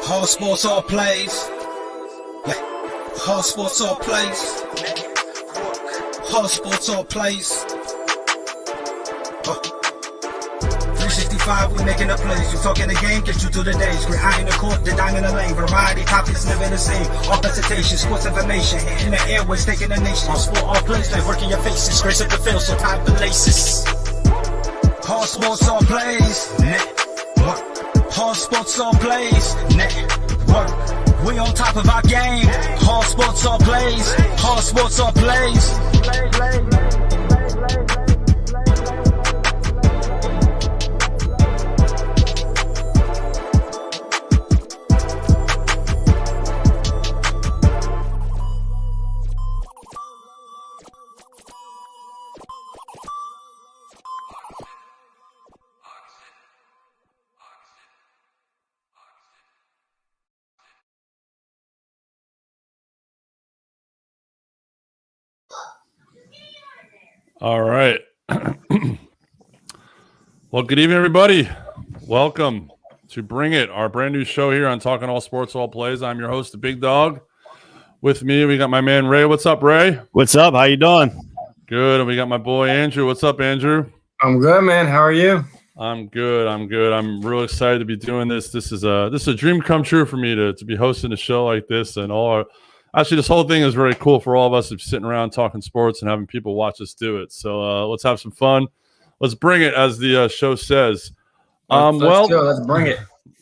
All sports, all plays. Yeah. All sports, all plays. All sports, all plays. 365, we making up plays. You talking the game, get you through the days. We're high in the court, the dime in the lane. Variety topics living the same. All presentation, sports information. Hitting the airways, taking the nation. All sport, all plays. Like working your faces. Grace up the field, so tie the laces. All sports, all plays. Network. All sports, all plays. Network. We on top of our game. All sports, all plays. All sports, all plays. All right. Well, good evening, everybody. Welcome to Bring It, our brand new show here on Talking All Sports, All Plays. I'm your host, the Big Dog. With me, we got my man Ray. What's up, Ray? What's up? How you doing? Good. And we got my boy Andrew. What's up, Andrew? I'm good, man. How are you? I'm good. I'm real excited to be doing this. This is a dream come true for me to be hosting a show like this, and actually, this whole thing is very cool for all of us to be sitting around talking sports and having people watch us do it. So let's have some fun. Let's bring it, as the show says. Let's bring it.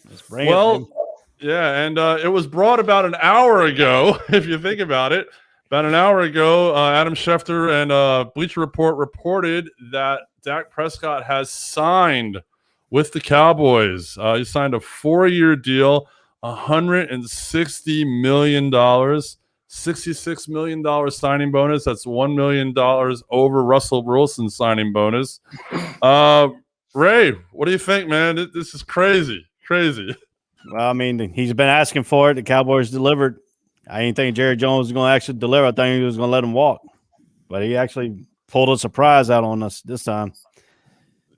Let's bring it. Yeah, and it was brought about an hour ago, if you think about it. About an hour ago, Adam Schefter and Bleacher Report reported that Dak Prescott has signed with the Cowboys. He signed a 4-year deal. $160 million, $66 million signing bonus. That's $1 million over Russell Wilson's signing bonus. Ray, what do you think, man? This is crazy. Well, I mean, he's been asking for it. The Cowboys delivered. I didn't think Jerry Jones was going to actually deliver. I think he was going to let him walk. But he actually pulled a surprise out on us this time.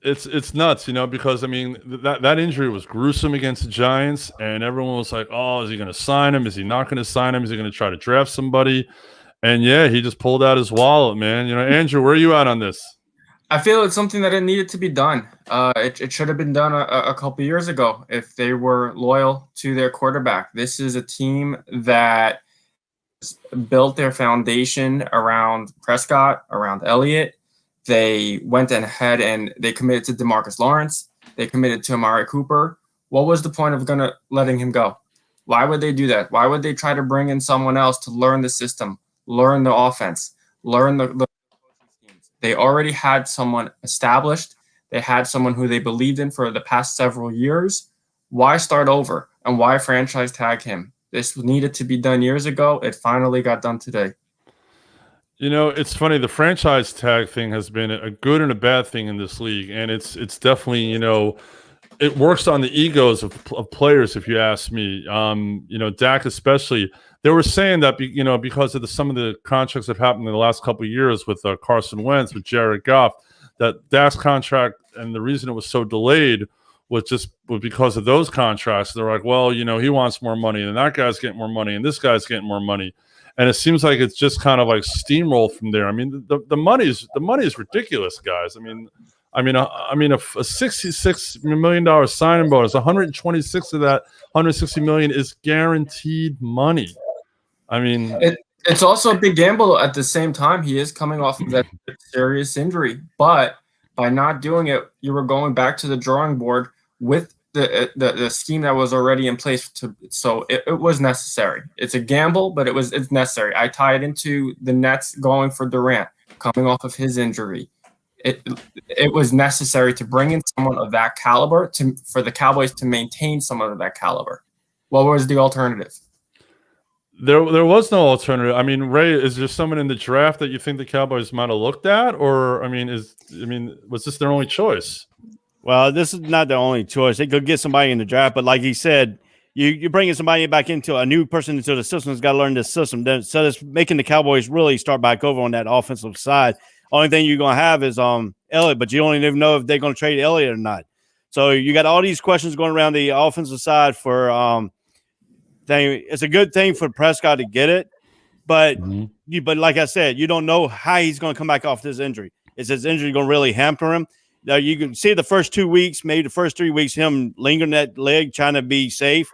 It's nuts, because I mean that injury was gruesome against the Giants, and everyone was like, "Oh, is he going to sign him? Is he not going to sign him? Is he going to try to draft somebody?" And yeah, he just pulled out his wallet, man. Andrew, where are you at on this? I feel it's something that it needed to be done. It should have been done a couple years ago if they were loyal to their quarterback. This is a team that built their foundation around Prescott, around Elliott. They went ahead and they committed to DeMarcus Lawrence. They committed to Amari Cooper. What was the point of letting him go? Why would they do that? Why would they try to bring in someone else to learn the system, learn the offense, learn the coaching schemes? They already had someone established. They had someone who they believed in for the past several years. Why start over? And why franchise tag him? This needed to be done years ago. It finally got done today. It's funny. The franchise tag thing has been a good and a bad thing in this league, and it's definitely it works on the egos of players. If you ask me, Dak especially. They were saying that because of some of the contracts that have happened in the last couple of years with Carson Wentz, with Jared Goff, that Dak's contract and the reason it was so delayed was because of those contracts. They're like, well, he wants more money, and that guy's getting more money, and this guy's getting more money. And it seems like it's just kind of like steamrolled from there. I mean, the money is ridiculous, guys. I mean, a $66 million signing bonus, 126 of that 160 million is guaranteed money. I mean, it's also a big gamble. At the same time, he is coming off of that serious injury, but by not doing it, you were going back to the drawing board with the scheme that was already in place. So it was necessary. It's a gamble, but it's necessary. I tie it into the Nets going for Durant, coming off of his injury. It was necessary to bring in someone of that caliber for the Cowboys to maintain someone of that caliber. What was the alternative? There was no alternative. I mean, Ray, is there someone in the draft that you think the Cowboys might have looked at, or was this their only choice? Well, this is not the only choice. They could get somebody in the draft, but like he said, you're bringing somebody back into a new person into the system has got to learn this system. So it's making the Cowboys really start back over on that offensive side. Only thing you're going to have is Elliott, but you don't even know if they're going to trade Elliott or not. So you got all these questions going around the offensive side for thing. It's a good thing for Prescott to get it, but Mhm. but like I said, you don't know how he's going to come back off this injury. Is his injury going to really hamper him? Now you can see the first 2 weeks, maybe the first 3 weeks, him lingering that leg, trying to be safe.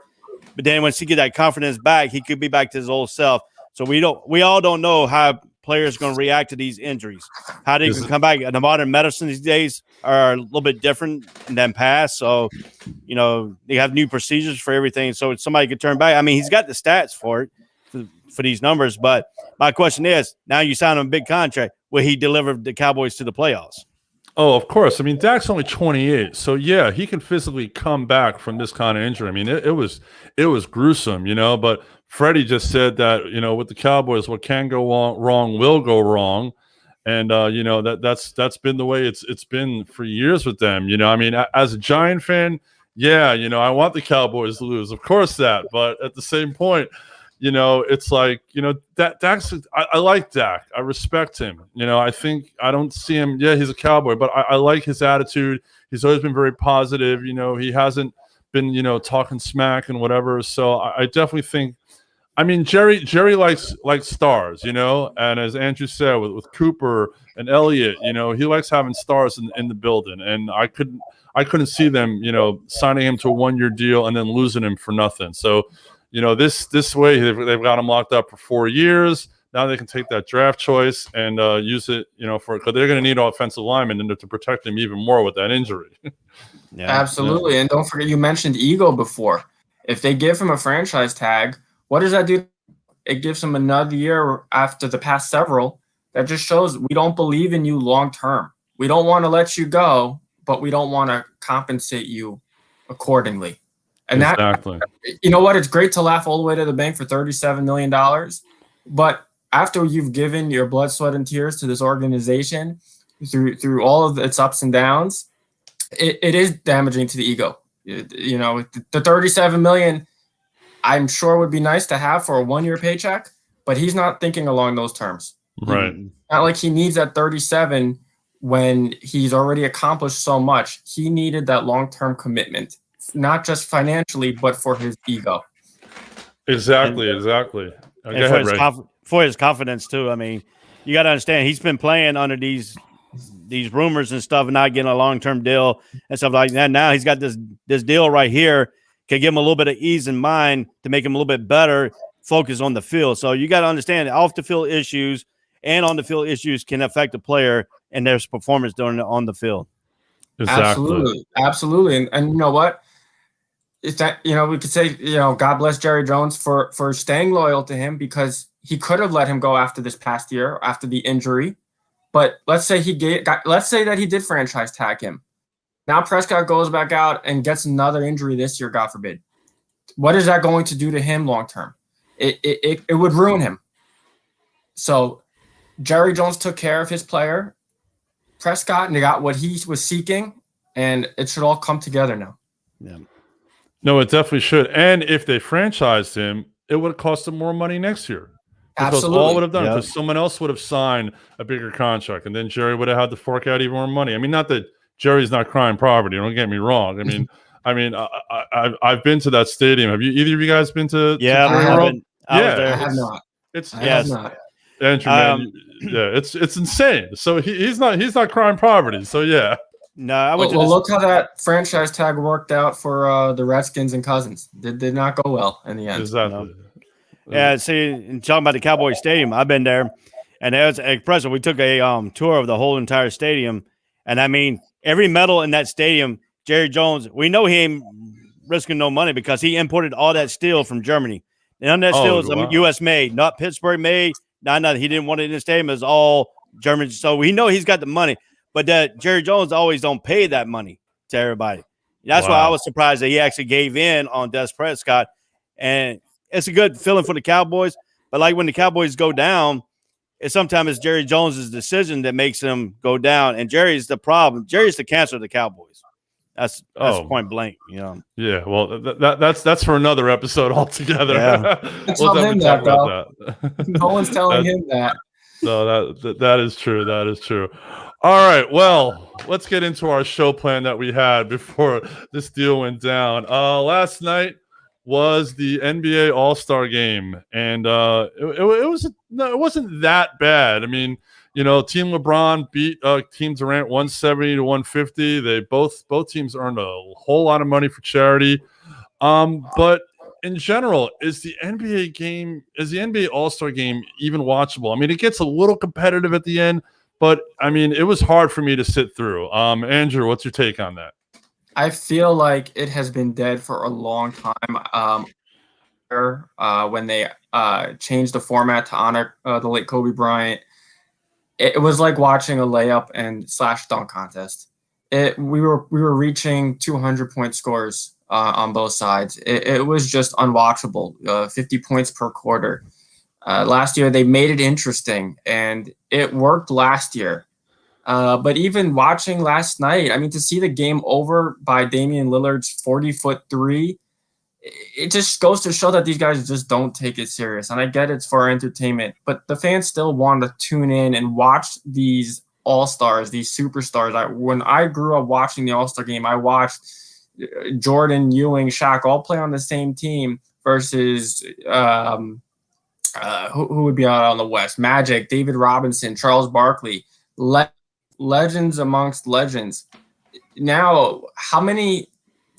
But then once he get that confidence back, he could be back to his old self. So we all don't know how players are going to react to these injuries. How they can come back. The modern medicine these days are a little bit different than past. So, they have new procedures for everything. So somebody could turn back. I mean, he's got the stats for it, for these numbers. But my question is, now you sign him a big contract. Will he deliver the Cowboys to the playoffs? Oh, of course. I mean, Dak's only 28, so yeah, he can physically come back from this kind of injury. I mean, it was gruesome, But Freddie just said that with the Cowboys, what can go wrong will go wrong, and that's been the way it's been for years with them. I mean, as a Giant fan, yeah, I want the Cowboys to lose, of course that, but at the same point. It's like, Dak's, I like Dak. I respect him. I think I don't see him. Yeah, he's a Cowboy, but I like his attitude. He's always been very positive. He hasn't been, talking smack and whatever. So I definitely think, I mean, Jerry likes stars, and as Andrew said, with Cooper and Elliott, he likes having stars in the building. And I couldn't see them, signing him to a 1-year deal and then losing him for nothing. So, this way they've got him locked up for 4 years. Now they can take that draft choice and use it, because they're going to need offensive linemen to protect him even more with that injury. Yeah, absolutely. Yeah. And don't forget, you mentioned ego before. If they give him a franchise tag, what does that do? It gives him another year after the past several. That just shows we don't believe in you long term. We don't want to let you go, but we don't want to compensate you accordingly. And exactly. You know what? It's great to laugh all the way to the bank for $37 million. But after you've given your blood, sweat, and tears to this organization through all of its ups and downs, it is damaging to the ego. The $37 million, I'm sure would be nice to have for a 1-year paycheck, but he's not thinking along those terms. Right. Not like he needs that 37 when he's already accomplished so much. He needed that long-term commitment. Not just financially, but for his ego. Exactly. For his confidence too. I mean, you got to understand he's been playing under these rumors and stuff, and not getting a long-term deal and stuff like that. Now he's got this deal right here, can give him a little bit of ease in mind to make him a little bit better, focus on the field. So you got to understand off the field issues and on the field issues can affect the player and their performance on the field. Exactly. Absolutely. And you know what? Is that, we could say, God bless Jerry Jones for staying loyal to him, because he could have let him go after this past year, after the injury. But let's say that he did franchise tag him. Now Prescott goes back out and gets another injury this year, God forbid. What is that going to do to him long term? It would ruin him. So Jerry Jones took care of his player, Prescott, and they got what he was seeking, and it should all come together now. Yeah. No, it definitely should. And if they franchised him, it would have cost them more money next year. Because Absolutely. all would have done, because someone else would have signed a bigger contract, and then Jerry would have had to fork out even more money. I mean, not that Jerry's not crying poverty. Don't get me wrong. I've been to that stadium. Have you? Either of you guys been to? Yeah, I have not. Andrew, man, it's insane. So he's not crying poverty. So yeah. No, I would. Well, look how that franchise tag worked out for the Redskins and Cousins. Did not go well in the end. Exactly. No. Yeah, see, and talking about the Cowboy Stadium, I've been there, and as a president, we took a tour of the whole entire stadium, and I mean, every metal in that stadium, Jerry Jones, we know he ain't risking no money because he imported all that steel from Germany. None of that steel is U.S. made, not Pittsburgh made. Not he didn't want it in the stadium. It was all German. So we know he's got the money, but that Jerry Jones always don't pay that money to everybody. That's why I was surprised that he actually gave in on Des Prescott, and it's a good feeling for the Cowboys. But like when the Cowboys go down, sometimes it's Jerry Jones's decision that makes them go down, and Jerry's the problem. Jerry's the cancer of the Cowboys. That's point blank, Yeah, well, that's for another episode altogether. Yeah. We'll him that, though. No one's telling him that. So that is true. That is true. All right, well, let's get into our show plan that we had before this deal went down. Last night was the NBA All-Star Game, and it wasn't that bad. I mean, you know, Team LeBron beat Team Durant 170 to 150. They both teams earned a whole lot of money for charity. But in general, is the NBA All-Star Game even watchable? I mean, it gets a little competitive at the end, but I mean, it was hard for me to sit through. Andrew, what's your take on that? I feel like it has been dead for a long time. When they changed the format to honor the late Kobe Bryant, it was like watching a layup and slash dunk contest. We were reaching 200-point scores on both sides. It was just unwatchable. 50 points per quarter. Last year they made it interesting, and it worked last year. But even watching last night, I mean, to see the game over by Damian Lillard's 40-foot three, it just goes to show that these guys just don't take it serious. And I get it's for entertainment, but the fans still want to tune in and watch these all-stars, these superstars. When I grew up watching the All-Star game, I watched Jordan, Ewing, Shaq all play on the same team versus who would be out on the West? Magic, David Robinson, Charles Barkley. Legends amongst legends. Now, how many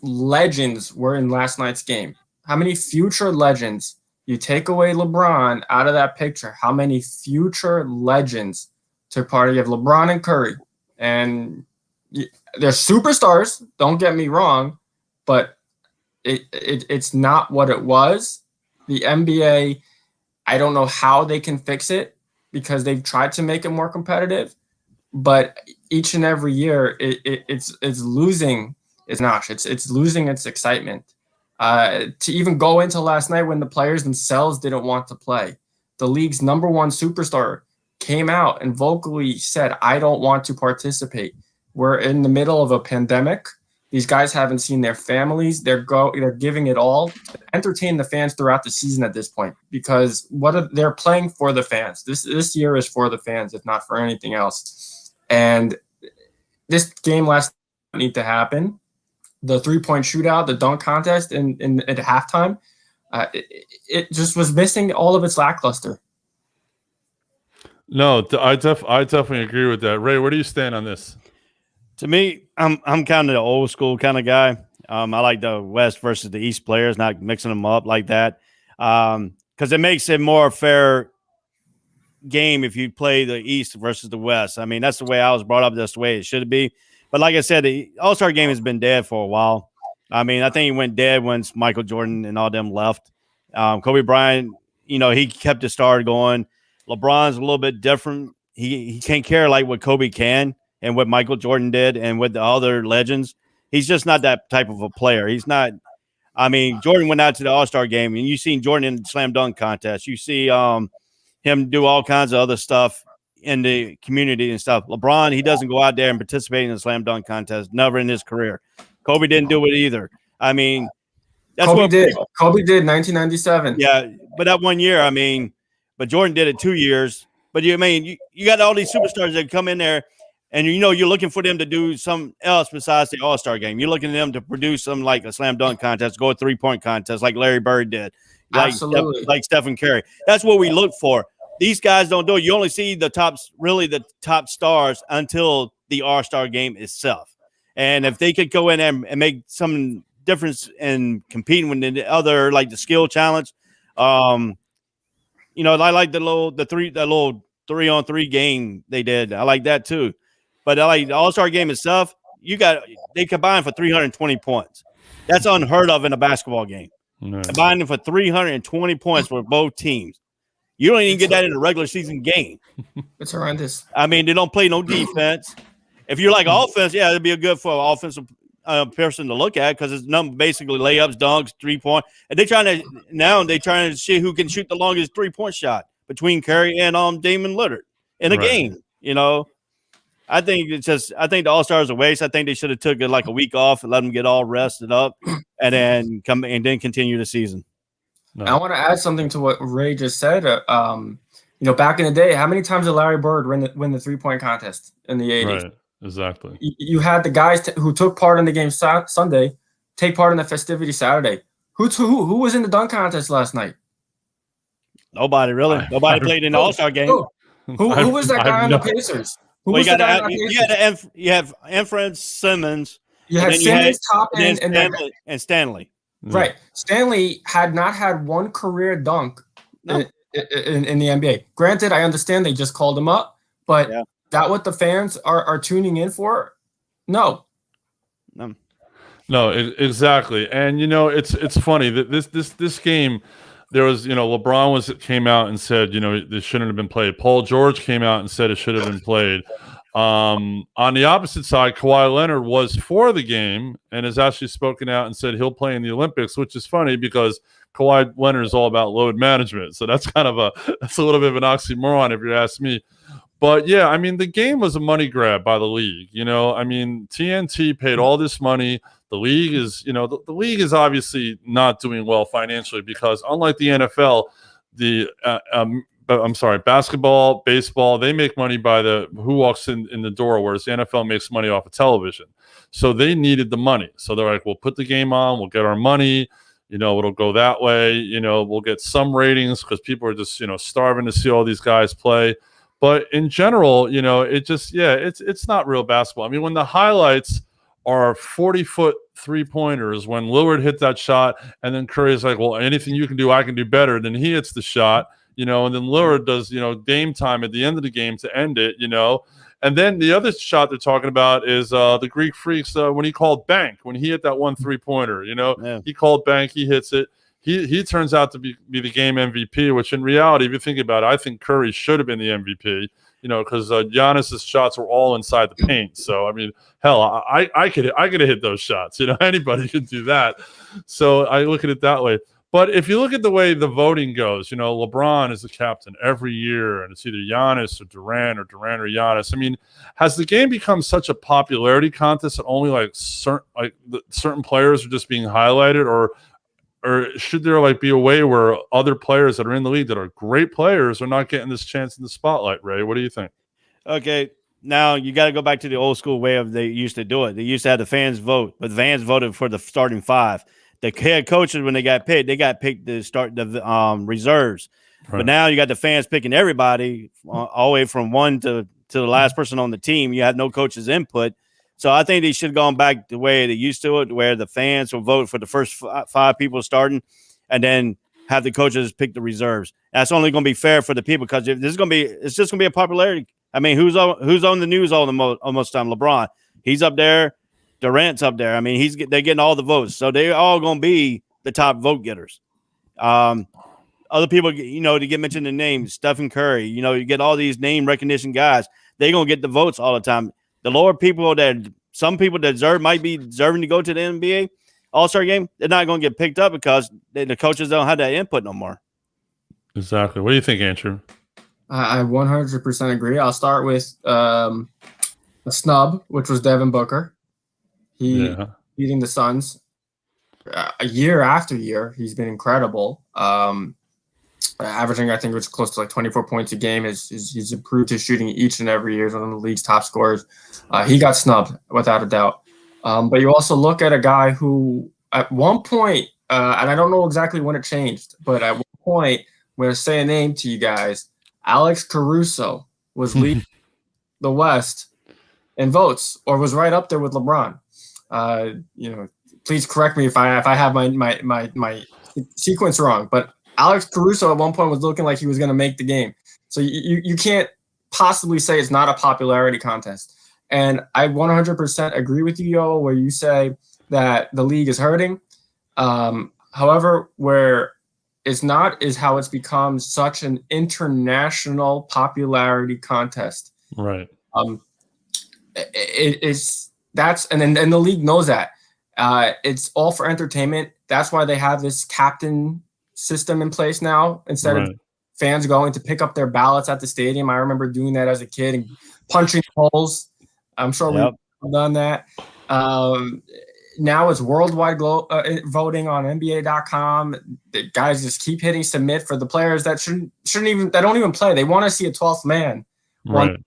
legends were in last night's game? How many future legends? You take away LeBron out of that picture, how many future legends took part? You have LeBron and Curry, and they're superstars, don't get me wrong, but it's not what it was. The NBA, I don't know how they can fix it because they've tried to make it more competitive, but each and every year it's losing its notch. It's losing its excitement. To even go into last night when the players themselves didn't want to play, the league's number one superstar came out and vocally said, "I don't want to participate." We're in the middle of a pandemic. These guys haven't seen their families. They're giving it all to entertain the fans throughout the season at this point, because they're playing for the fans. This year is for the fans, if not for anything else. And this game last night need to happen. The 3-point shootout, the dunk contest at halftime, it just was missing all of its lackluster. No, I definitely agree with that. Ray, where do you stand on this? To me, I'm kind of the old school kind of guy. I like the West versus the East players, not mixing them up like that, because it makes it more fair game if you play the East versus the West. I mean, that's the way I was brought up. That's the way it should be. But like I said, the All-Star game has been dead for a while. I mean, I think it went dead once Michael Jordan and all them left. Kobe Bryant, he kept the star going. LeBron's a little bit different. He can't care like what Kobe can and what Michael Jordan did and with the other legends. He's just not that type of a player. He's not. I mean, Jordan went out to the All-Star game, and you seen Jordan in the slam dunk contest. You see him do all kinds of other stuff in the community and stuff. LeBron, he doesn't go out there and participate in the slam dunk contest. Never in his career. Kobe didn't do it either. I mean, that's Kobe did 1997. Yeah, but that 1 year, I mean, but Jordan did it 2 years. But you got all these superstars that come in there, and you're looking for them to do something else besides the All-Star game. You're looking at them to produce something like a slam dunk contest, go a 3-point contest like Larry Bird did, absolutely, like Stephen Curry. That's what we look for. These guys don't do it. You only see the top stars until the All-Star game itself. And if they could go in and make some difference in competing with the other, like the skill challenge, I like the little 3-on-3 game they did. I like that too. But I like the All-Star game itself. They combined for 320 points. That's unheard of in a basketball game. No. Combining for 320 points for both teams. You don't even get that in a regular season game. It's horrendous. I mean, they don't play no defense. If you like offense, yeah, it'd be a good for an offensive person to look at because it's basically layups, dunks, 3-point. And they're trying to see who can shoot the longest 3-point shot between Curry and Damian Lillard in a game. I think the All-Star is a waste. I think they should have took it like a week off and let them get all rested up and then continue the season. No. I want to add something to what Ray just said. Back in the day, how many times did Larry Bird win the 3-point contest in the 80s? Right, exactly. You had the guys who took part in the game Sunday take part in the festivity Saturday. Who was in the dunk contest last night? Nobody really. Nobody played in the All-Star game. Who was that guy on the Pacers? Who Well, was the guy on the Pacers? you have Inference Simmons. You had Simmons, Toppin, and Stanley. Right. Stanley had not had one career dunk in the NBA. Granted, I understand they just called him up, but that what the fans are tuning in for? No. No, exactly. And it's funny that this game, there was LeBron came out and said this shouldn't have been played. Paul George came out and said it should have been played. On the opposite side, Kawhi Leonard was for the game and has actually spoken out and said he'll play in the Olympics, which is funny because Kawhi Leonard is all about load management. So that's a little bit of an oxymoron if you ask me. But yeah, I mean, the game was a money grab by the league. I mean, TNT paid all this money. The league is, the league is obviously not doing well financially because unlike the NFL, basketball, baseball, they make money by who walks in the door, whereas the NFL makes money off of television. So they needed the money. So they're like, we'll put the game on, we'll get our money, it'll go that way. We'll get some ratings because people are just, starving to see all these guys play. But in general, it's not real basketball. I mean, when the highlights are 40-foot three-pointers, when Lillard hit that shot, and then Curry's like, well, anything you can do, I can do better. Then he hits the shot, and then Lillard does, Dame time at the end of the game to end it, And then the other shot they're talking about is the Greek Freaks when he called bank, when he hit that one three-pointer, He called bank, he hits it. He turns out to be the game MVP, which in reality, if you think about it, I think Curry should have been the MVP, because Giannis's shots were all inside the paint. So, I mean, hell, I could have hit those shots. Anybody could do that. So I look at it that way. But if you look at the way the voting goes, LeBron is the captain every year, and it's either Giannis or Durant or Giannis. I mean, has the game become such a popularity contest that only certain players are just being highlighted, or should there be a way where other players that are in the league that are great players are not getting this chance in the spotlight? Ray, what do you think? Okay, now you got to go back to the old school way of they used to do it. They used to have the fans vote, but the fans voted for the starting five. The head coaches, when they got picked to start the reserves. Right. But now you got the fans picking everybody all the way from one to the last person on the team. You have no coach's input. So I think they should have gone back the way they used to it, where the fans will vote for the first five people starting and then have the coaches pick the reserves. That's only going to be fair for the people, because if this is going to be, it's just going to be a popularity. I mean, who's on the news almost time? LeBron. He's up there. Durant's up there. I mean, they're getting all the votes. So they're all going to be the top vote getters. Other people, to get mentioned the names, Stephen Curry, you get all these name recognition guys. They're going to get the votes all the time. The lower people some people that might be deserving to go to the NBA All-Star game, they're not going to get picked up because the coaches don't have that input no more. Exactly. What do you think, Andrew? I 100% agree. I'll start with a snub, which was Devin Booker. He beating the Suns year after year. He's been incredible. Averaging, I think it was close to 24 points a game. He's improved his shooting each and every year. He's one of the league's top scorers. He got snubbed without a doubt. But you also look at a guy who at one point, and I don't know exactly when it changed, but at one point, I'm going to say a name to you guys. Alex Caruso was leading the West in votes, or was right up there with LeBron. Please correct me if I have my sequence wrong, but Alex Caruso at one point was looking like he was going to make the game. So you can't possibly say it's not a popularity contest. And I 100% agree with you, Yo, where you say that the league is hurting. However, where it's not is how it's become such an international popularity contest. Right. And the league knows that. It's all for entertainment. That's why they have this captain system in place now, instead of fans going to pick up their ballots at the stadium. I remember doing that as a kid and punching holes. I'm sure we've done that. Now it's worldwide voting on NBA.com. The guys just keep hitting submit for the players that that don't even play. They want to see a 12th man. Right.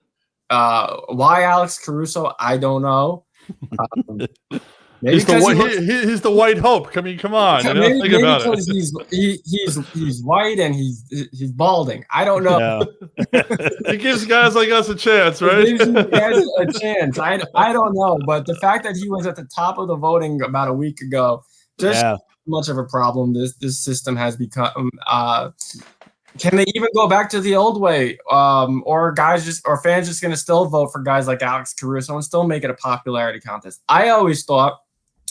Why Alex Caruso? I don't know. Maybe He's the because white. He's the white hope. I mean, come on. You know, maybe, think about because it. he's white and he's balding. I don't know. Yeah. He gives guys like us a chance, It right? gives you guys a chance. I don't know, but the fact that he was at the top of the voting about a week ago, just Yeah. much of a problem this system has become. Can they even go back to the old way? Or fans just going to still vote for guys like Alex Caruso and still make it a popularity contest? I always thought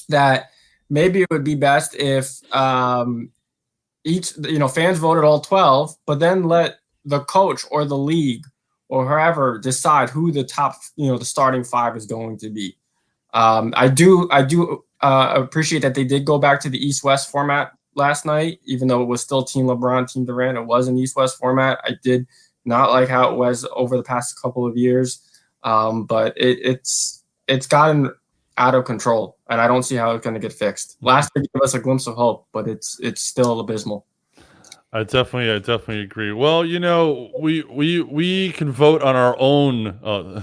that maybe it would be best if fans voted all 12, but then let the coach or the league or whoever decide who the top, the starting 5 is going to be. I do appreciate that they did go back to the East-West format last night, even though it was still Team LeBron, Team Durant. It was an East-West format. I did not like how it was over the past couple of years, but it's gotten out of control, and I don't see how it's going to get fixed. Last year gave us a glimpse of hope, but it's still abysmal. I definitely agree. Well, we can vote on our own.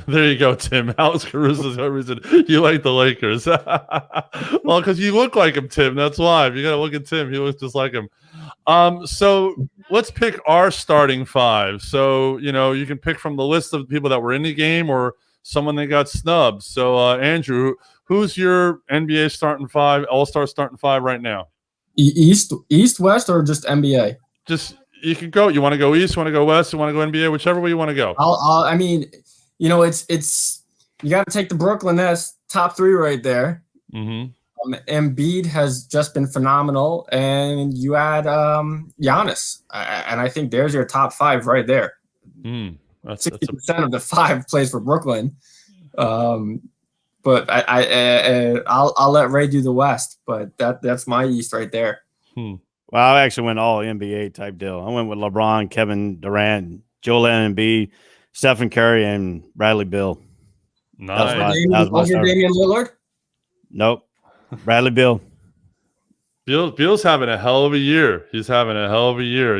There you go, Tim. Alex Caruso's the reason you like the Lakers. Well, because you look like him, Tim. That's why. If you got to look at Tim, he looks just like him. So let's pick our starting 5. So, you can pick from the list of people that were in the game or someone that got snubbed. So, Andrew, who's your NBA starting 5, All-Star starting 5 right now? East, West, or just NBA? Just you can go. You want to go East? You want to go West? You want to go NBA? Whichever way you want to go. It's you got to take the Brooklyn Nets top 3 right there. Mm-hmm. Embiid has just been phenomenal, and you add Giannis, and I think there's your top 5 right there. 60% of the 5 plays for Brooklyn, but I'll let Ray do the West, but that's my East right there. Well, I actually went all NBA type deal. I went with LeBron, Kevin Durant, Joel Embiid, Stephen Curry, and Bradley Beal. Nice. Over Damian Lillard? Nope. Bradley Beal. Beal's having a hell of a year. He's having a hell of a year.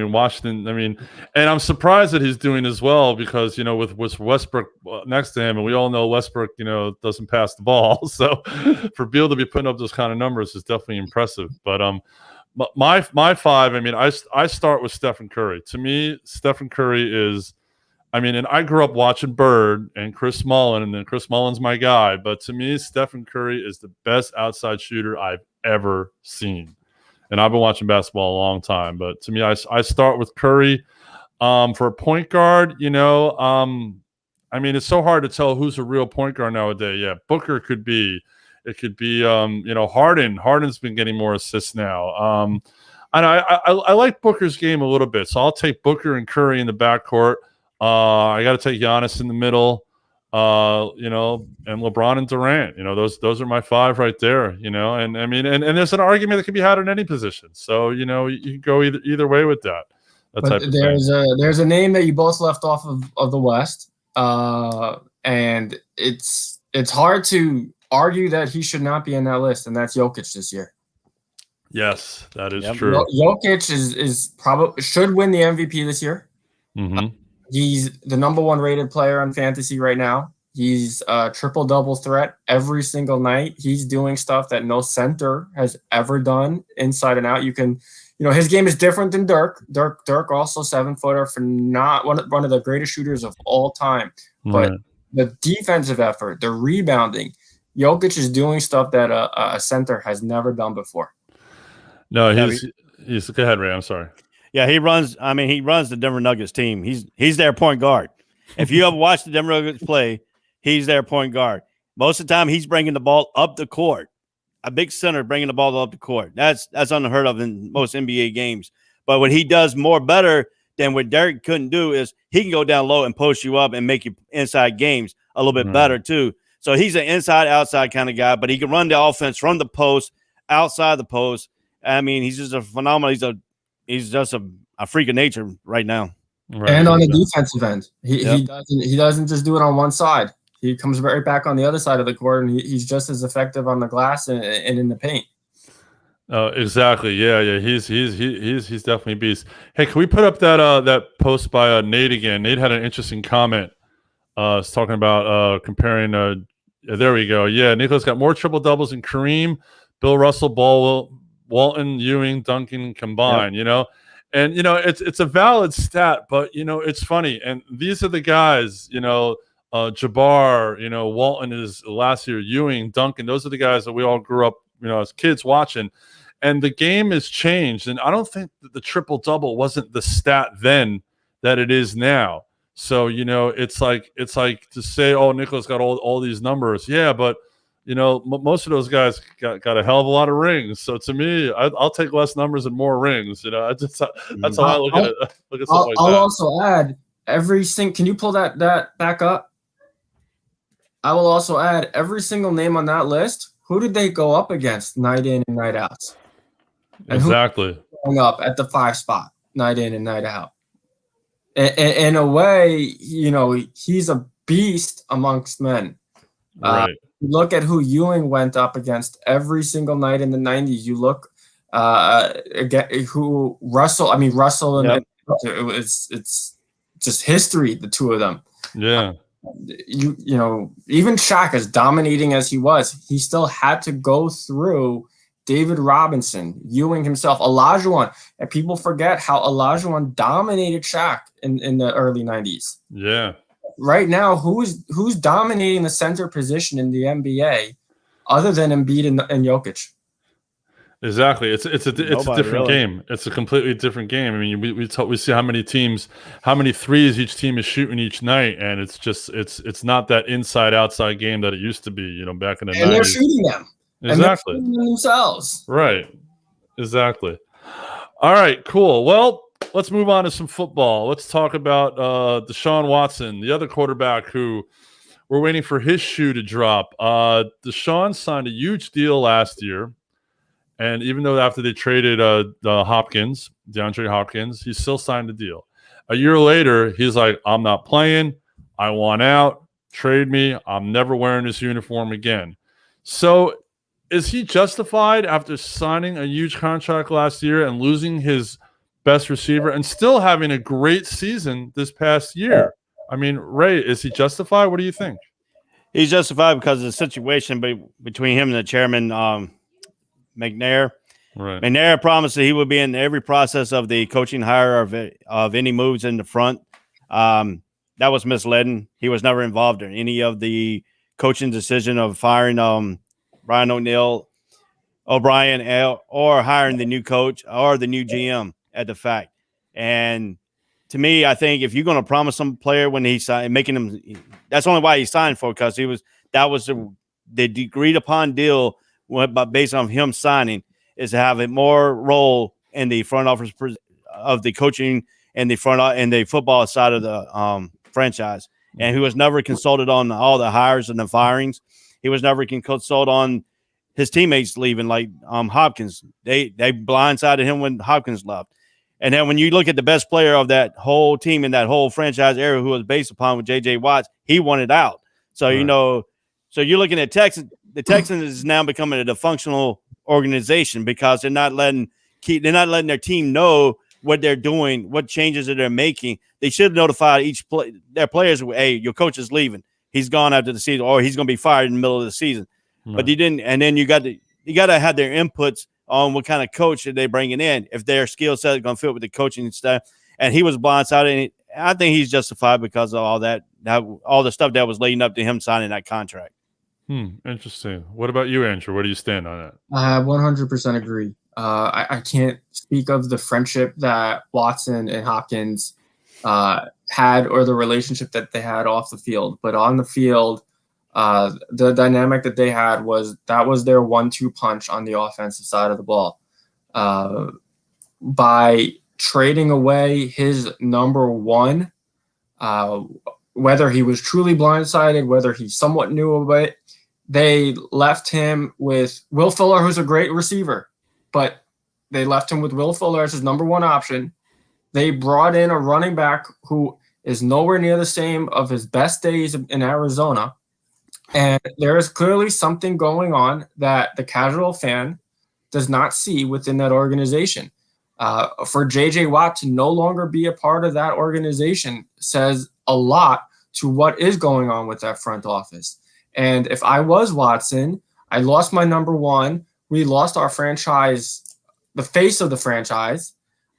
Washington. And I'm surprised that he's doing as well because with Westbrook next to him, and we all know Westbrook, doesn't pass the ball. So for Beal to be putting up those kind of numbers is definitely impressive. But my 5. I start with Stephen Curry. To me, Stephen Curry is. And I grew up watching Bird and Chris Mullin, and then Chris Mullin's my guy. But to me, Stephen Curry is the best outside shooter I've ever seen. And I've been watching basketball a long time. But to me, I start with Curry. For a point guard, it's so hard to tell who's a real point guard nowadays. Yeah, Booker could be. It could be, Harden. Harden's been getting more assists now. And I like Booker's game a little bit. So I'll take Booker and Curry in the backcourt. I got to take Giannis in the middle, and LeBron and Durant. Those are my 5 right there. And there's an argument that can be had in any position. So you can go either way with that. There's a name that you both left off of the West, and it's hard to argue that he should not be in that list, and that's Jokic this year. Yes, that is true. Jokic is probably should win the MVP this year. Mm-hmm. He's the number 1 rated player on fantasy right now. He's a triple-double threat every single night. He's doing stuff that no center has ever done inside and out. You can, his game is different than Dirk. Dirk also 7-footer for not one of the greatest shooters of all time. But the defensive effort, the rebounding, Jokic is doing stuff that a center has never done before. No, he's go ahead, Ray. I'm sorry. Yeah, he runs the Denver Nuggets team. He's their point guard. If you ever watch the Denver Nuggets play, he's their point guard. Most of the time, he's bringing the ball up the court. A big center bringing the ball up the court. That's unheard of in most NBA games. But what he does more better than what Derek couldn't do is he can go down low and post you up and make you inside games a little bit better too. So he's an inside-outside kind of guy, but he can run the offense from the post, outside the post. He's just a phenomenal. He's just a freak of nature right now. Right. And on the defensive end, he doesn't just do it on one side. He comes right back on the other side of the court, and he's just as effective on the glass and in the paint. Exactly. Yeah. He's definitely a beast. Hey, can we put up that post by Nate again? Nate had an interesting comment. It's talking about comparing Yeah, there we go. Yeah, Nicholas got more triple doubles than Kareem, Bill Russell, Ball, Walton, Ewing, Duncan combined. You know, and you know it's a valid stat, but you know it's funny. And these are the guys. You know, Jabbar. You know, Walton is last year. Ewing, Duncan. Those are the guys that we all grew up. You know, as kids watching. And the game has changed, and I don't think that the triple double wasn't the stat then that it is now. So you know, it's like to say, "Oh, Nicholas got all these numbers." Yeah, but you know, most of those guys got a hell of a lot of rings. So to me, I'll take less numbers and more rings. You know, that's how I look at it. Look at something like I'll that. also add can you pull that back up? I will also add every single name on that list. Who did they go up against night in and night out? And Exactly. Going up at the 5 spot, night in and night out. In a way, you know, he's a beast amongst men. Right. Look at who Ewing went up against every single night in the 90s. You look again who Russell. I mean Russell and it's just history. The two of them. Yeah. You know, even Shaq, as dominating as he was, he still had to go through David Robinson, Ewing himself, Olajuwon, and people forget how Olajuwon dominated Shaq in the early 90s. Yeah. Right now, who's dominating the center position in the NBA other than Embiid and Jokic? Exactly. It's a different really. game. It's a completely different game. I mean, we see how many threes each team is shooting each night, and it's just it's not that inside outside game that it used to be. You know, back in the 90s. And they're shooting them. Exactly. And they're shooting them themselves. Right. Exactly. All right. Cool. Well, let's move on to some football. Let's talk about Deshaun Watson, the other quarterback who we're waiting for his shoe to drop. Deshaun signed a huge deal last year. And even though after they traded DeAndre Hopkins, he still signed the deal. A year later, he's like, I'm not playing. I want out. Trade me. I'm never wearing this uniform again. So is he justified after signing a huge contract last year and losing his best receiver and still having a great season this past year? I mean, Ray, is he justified? What do you think? He's justified because of the situation between him and the chairman, McNair. Right. McNair promised that he would be in every process of the coaching hire of any moves in the front. That was misleading. He was never involved in any of the coaching decision of firing Brian O'Brien or hiring the new coach or the new GM at the fact. And to me, I think if you're going to promise some player when he signed, making him, that's only why he signed for, because that was the agreed upon deal based on him signing, is to have a more role in the front office of the coaching and the football side of the franchise. And he was never consulted on all the hires and the firings. He was never consulted on his teammates leaving, like Hopkins. They blindsided him when Hopkins left. And then when you look at the best player of that whole team in that whole franchise area, who was based upon with J.J. Watts, he wanted out. So, right. You know, so you're looking at Texans. The Texans is now becoming a dysfunctional organization because they're not letting their team know what they're doing, what changes that they're making. They should notify their players, hey, your coach is leaving. He's gone after the season, or he's going to be fired in the middle of the season. Right. But you didn't. And then you got to have their inputs on what kind of coach are they bringing in, if their skill set is going to fit with the coaching staff. And he was blindsided. And I think he's justified because of all that, all the stuff that was leading up to him signing that contract. Interesting. What about you, Andrew? Where do you stand on that? I 100% agree. I can't speak of the friendship that Watson and Hopkins had, or the relationship that they had off the field, but on the field, the dynamic that they had was their 1-2 punch on the offensive side of the ball. By trading away his number one, whether he was truly blindsided, whether he somewhat knew of it, they left him with Will Fuller, who's a great receiver, but they left him with Will Fuller as his number one option. They brought in a running back who is nowhere near the same of his best days in Arizona. And there is clearly something going on that the casual fan does not see within that organization. For J.J. Watt to no longer be a part of that organization says a lot to what is going on with that front office. And if I was Watson, I lost my number one. We lost our franchise, the face of the franchise.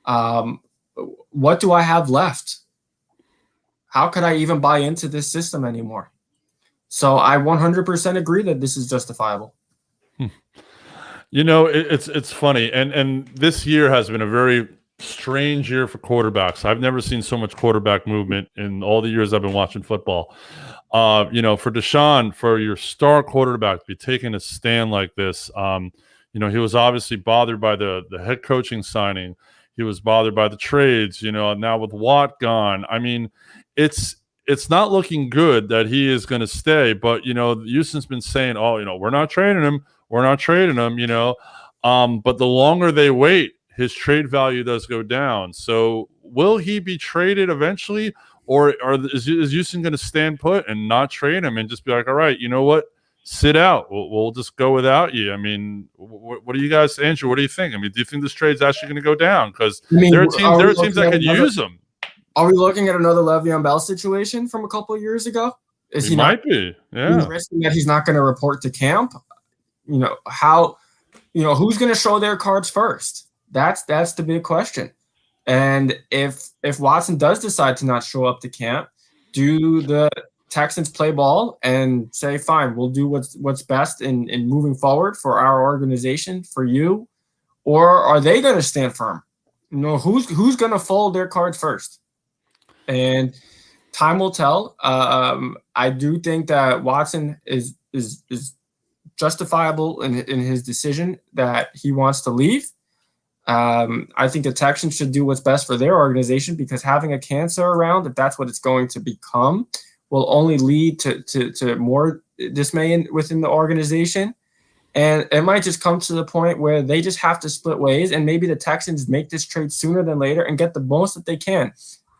What do I have left? How could I even buy into this system anymore? So I 100% agree that this is justifiable. You know, it's funny, and this year has been a very strange year for quarterbacks. I've never seen so much quarterback movement in all the years I've been watching football. You know, for Deshaun, for your star quarterback to be taking a stand like this, you know, he was obviously bothered by the head coaching signing. He was bothered by the trades. You know, now with Watt gone, I mean, it's not looking good that he is going to stay. But you know, Houston's been saying, "Oh, you know, we're not trading him. We're not trading him." You know, but the longer they wait, his trade value does go down. So, will he be traded eventually, or is Houston going to stand put and not trade him and just be like, "All right, you know what? Sit out. We'll just go without you." I mean, what do you guys, Andrew? What do you think? I mean, do you think this trade's actually going to go down? Because there are teams that could use him. Are we looking at another Le'Veon Bell situation from a couple of years ago? Is he might be, yeah. Risking that he's not going to report to camp? You know, how, you know, who's going to show their cards first? That's the big question. And if Watson does decide to not show up to camp, do the Texans play ball and say, fine, we'll do what's best in moving forward for our organization, for you? Or are they going to stand firm? You know, who's going to fold their cards first? And time will tell. I do think that Watson is justifiable in his decision that he wants to leave. I think the Texans should do what's best for their organization, because having a cancer around, if that's what it's going to become, will only lead to more dismay within the organization. And it might just come to the point where they just have to split ways, and maybe the Texans make this trade sooner than later and get the most that they can.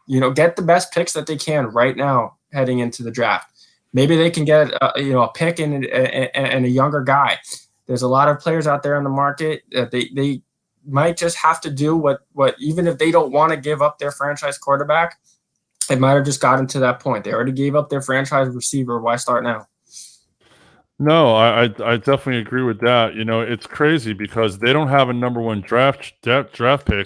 You know, get the best picks that they can right now heading into the draft. Maybe they can get a pick and a younger guy. There's a lot of players out there on the market that they might just have to do what even if they don't want to give up their franchise quarterback, it might have just gotten to that point. They already gave up their franchise receiver. Why start now? No, I definitely agree with that. You know, it's crazy because they don't have a number one draft pick.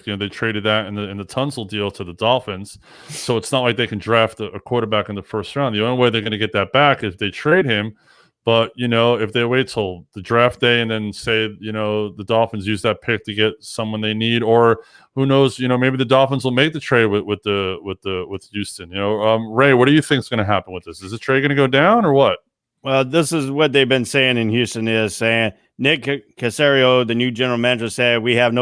You know, they traded that in the Tunsil deal to the Dolphins, so it's not like they can draft a quarterback in the first round. The only way they're going to get that back is if they trade him. But you know, if they wait till the draft day and then say, you know, the Dolphins use that pick to get someone they need, or who knows, you know, maybe the Dolphins will make the trade with Houston. You know, Ray, what do you think is going to happen with this? Is the trade going to go down or what? Well, this is what they've been saying in Houston, is saying Nick Caserio, the new general manager, said we have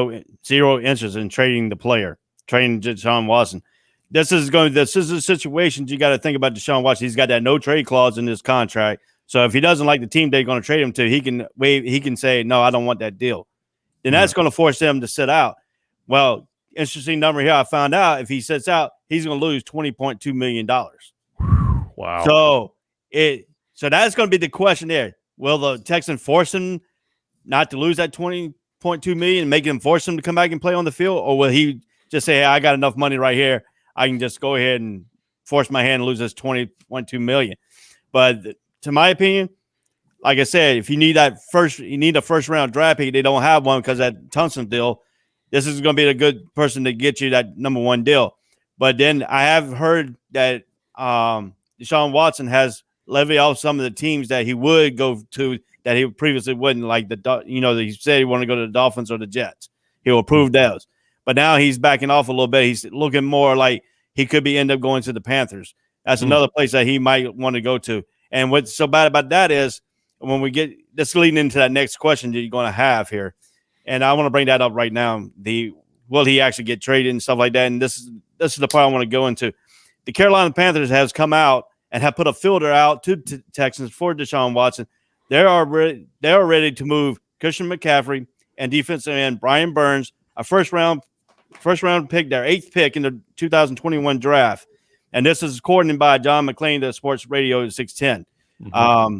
zero interest in trading the player, trading Deshaun Watson. This is a situation you got to think about. Deshaun Watson, he's got that no trade clause in his contract. So if he doesn't like the team they're going to trade him to, he can say, no, I don't want that deal. Then that's going to force them to sit out. Well, interesting number here. I found out if he sits out, he's going to lose $20.2 million. Wow. So that's going to be the question there. Will the Texans force him not to lose that $20.2 million and make him force him to come back and play on the field? Or will he just say, hey, I got enough money right here. I can just go ahead and force my hand and lose this $20.2 million. But to my opinion, like I said, if you need a first round draft pick, they don't have one because that Tunsil deal. This is going to be a good person to get you that number one deal. But then I have heard that Deshaun Watson has levied off some of the teams that he would go to that he previously wouldn't, like he said he wanted to go to the Dolphins or the Jets. He will approve those. But now he's backing off a little bit. He's looking more like he could end up going to the Panthers. That's another place that he might want to go to. And what's so bad about that is when we get this leading into that next question that you're going to have here. And I want to bring that up right now. Will he actually get traded and stuff like that? And this is the part I want to go into. The Carolina Panthers has come out and have put a filter out to Texans for Deshaun Watson. They are ready to move Christian McCaffrey and defensive end Brian Burns, a first round pick, their 8th pick in the 2021 draft. And this is according by John McClain, the Sports Radio 610. Mm-hmm.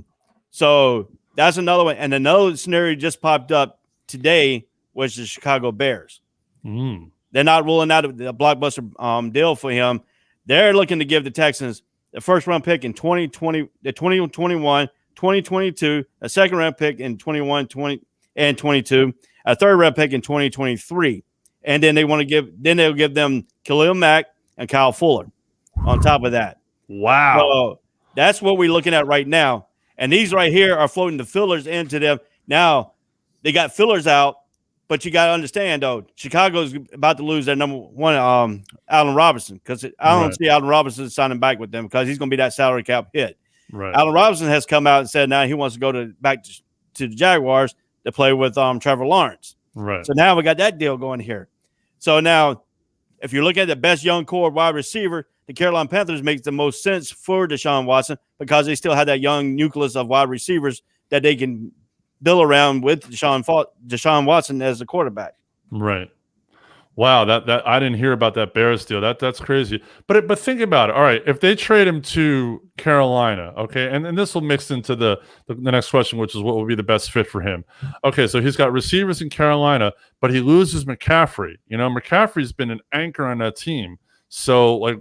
So that's another one. And another scenario just popped up today was the Chicago Bears. Mm. They're not ruling out a blockbuster deal for him. They're looking to give the Texans the first round pick in 2020, the 2021, 2022, a second round pick in 21, 20, and 22, a third round pick in 2023. And then they'll give them Khalil Mack and Kyle Fuller on top of that. Wow. So that's what we're looking at right now. And these right here are floating the fillers into them. Now they got fillers out, but you got to understand though, Chicago's about to lose their number one, Allen Robinson, because I don't see Allen Robinson signing back with them because he's going to be that salary cap hit. Right. Allen Robinson has come out and said now he wants to go back to the Jaguars to play with Trevor Lawrence. Right. So now we got that deal going here. So now, if you're looking at the best young core wide receiver, the Carolina Panthers makes the most sense for Deshaun Watson because they still have that young nucleus of wide receivers that they can build around with Deshaun Watson as the quarterback. Right. Wow, that I didn't hear about that Bears deal. That's crazy. But think about it. All right, if they trade him to Carolina, okay, and this will mix into the next question, which is what will be the best fit for him. Okay, so he's got receivers in Carolina, but he loses McCaffrey. You know, McCaffrey's been an anchor on that team. So, like,